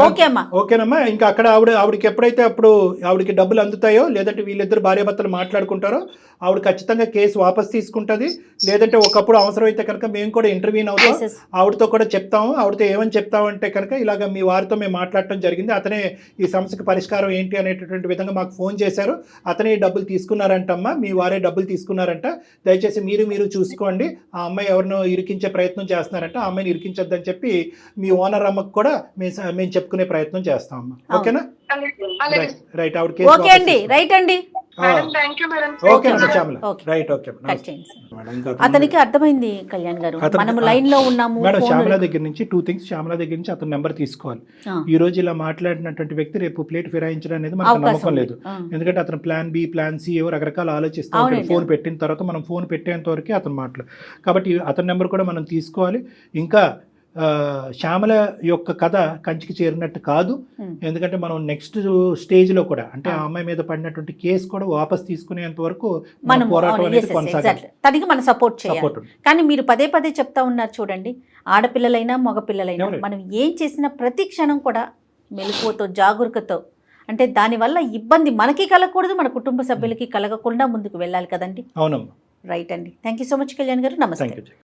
ఓకే అమ్మా. ఓకేనమ్మా. ఇంకా అక్కడ ఆవిడకి ఎప్పుడైతే అప్పుడు ఆవిడకి డబ్బులు అందుతాయో, లేదంటే వీళ్ళిద్దరు భార్యాభర్తలు మాట్లాడుకుంటారో, ఆవిడ ఖచ్చితంగా కేసు వాపస్ తీసుకుంటుంది. లేదంటే ఒకప్పుడు అవసరమైతే కనుక మేము కూడా ఇంటర్వ్యూ అవుతాం, ఆవిడతో కూడా చెప్తాము. ఆవిడతో ఏమని చెప్తామంటే కనుక ఇలాగ మీ వారితో మేము మాట్లాడటం జరిగింది, అతనే ఈ సమస్యకు పరిష్కారం ఏంటి అనేటటువంటి విధంగా మాకు ఫోన్ చేశారు, అతనే డబ్బులు తీసుకున్నారంటమ్మా, మీ వారే డబ్బులు తీసుకున్నారంట, దయచేసి మీరు చూసుకోండి, ఆ అమ్మాయి ఎవరినో ఇరికించే ప్రయత్నం చేస్తున్నారంట, ఆ అమ్మాయిని ఇరికించొద్దని చెప్పి మీ ఓనర్ అమ్మకు కూడా మేము చెప్పుకునే ప్రయత్నం చేస్తామమ్మా. ఓకేనా? అలాగే రైట్. ఆవిడ కేసు ఓకే అండి, రైట్ అండి. Madam, thank you madam. Okay Shyamala. Okay. Right. Okay cut చేయండి సార్. మేడం. ఇంకా అతనికి అర్థమైంది కళ్యాణ్ గారు, అతను- మనము లైన్ లో ఉన్నాము. మేడం, ఫోన్ శ్యామల దగ్గర నుంచి 2 things. శ్యామల దగ్గర నుంచి అతని నెంబర్ తీసుకోవాలి. ఈ రోజు ఇలా మాట్లాడినటువంటి వ్యక్తి రేపు ప్లేట్ ఫిరాయించడం అనేది మనకు అవకాశం నమ్మకం ఉంది. లేదు. ఎందుకంటే అతను ప్లాన్ బి, ప్లాన్ సి ఏవో రకరకాల ఆలోచిస్తూ ఉంటాడు. అవునండి. ఫోన్ పెట్టిన తర్వాత మనం ఫోన్ పెట్టేంత వరకే అతను మాట్లాడు. కాబట్టి అతని నెంబర్ కూడా మనం తీసుకోవాలి. ఇంకా శ్యామల యొక్క కథ కంచికి చేరినట్టు కాదు. ఎందుకంటే మనం నెక్స్ట్ స్టేజ్లో కూడా, అంటే ఆ అమ్మాయి మీద పడినటువంటి కేసు కూడా వాపస్ తీసుకునేంత వరకు మన మనం పోరాటం అనేది కొనసాగాలి. తనకి మనం సపోర్ట్ చేయాలి. సపోర్ట్ ఉంది. కానీ మీరు పదే పదే చెప్తా ఉన్నారు చూడండి, ఆడపిల్లలైనా మగపిల్లలైనా ఎవరు? మనం ఏం చేసినా ప్రతి క్షణం కూడా మెలకువతో, జాగరూకతో, అంటే దానివల్ల ఇబ్బంది మనకి కలగకూడదు, మన కుటుంబ సభ్యులకి కలగకుండా ముందుకు వెళ్ళాలి కదండి. అవునమ్మా. రైట్ అండి. Thank you so much Kalyan గారు. నమస్తే. Thank you.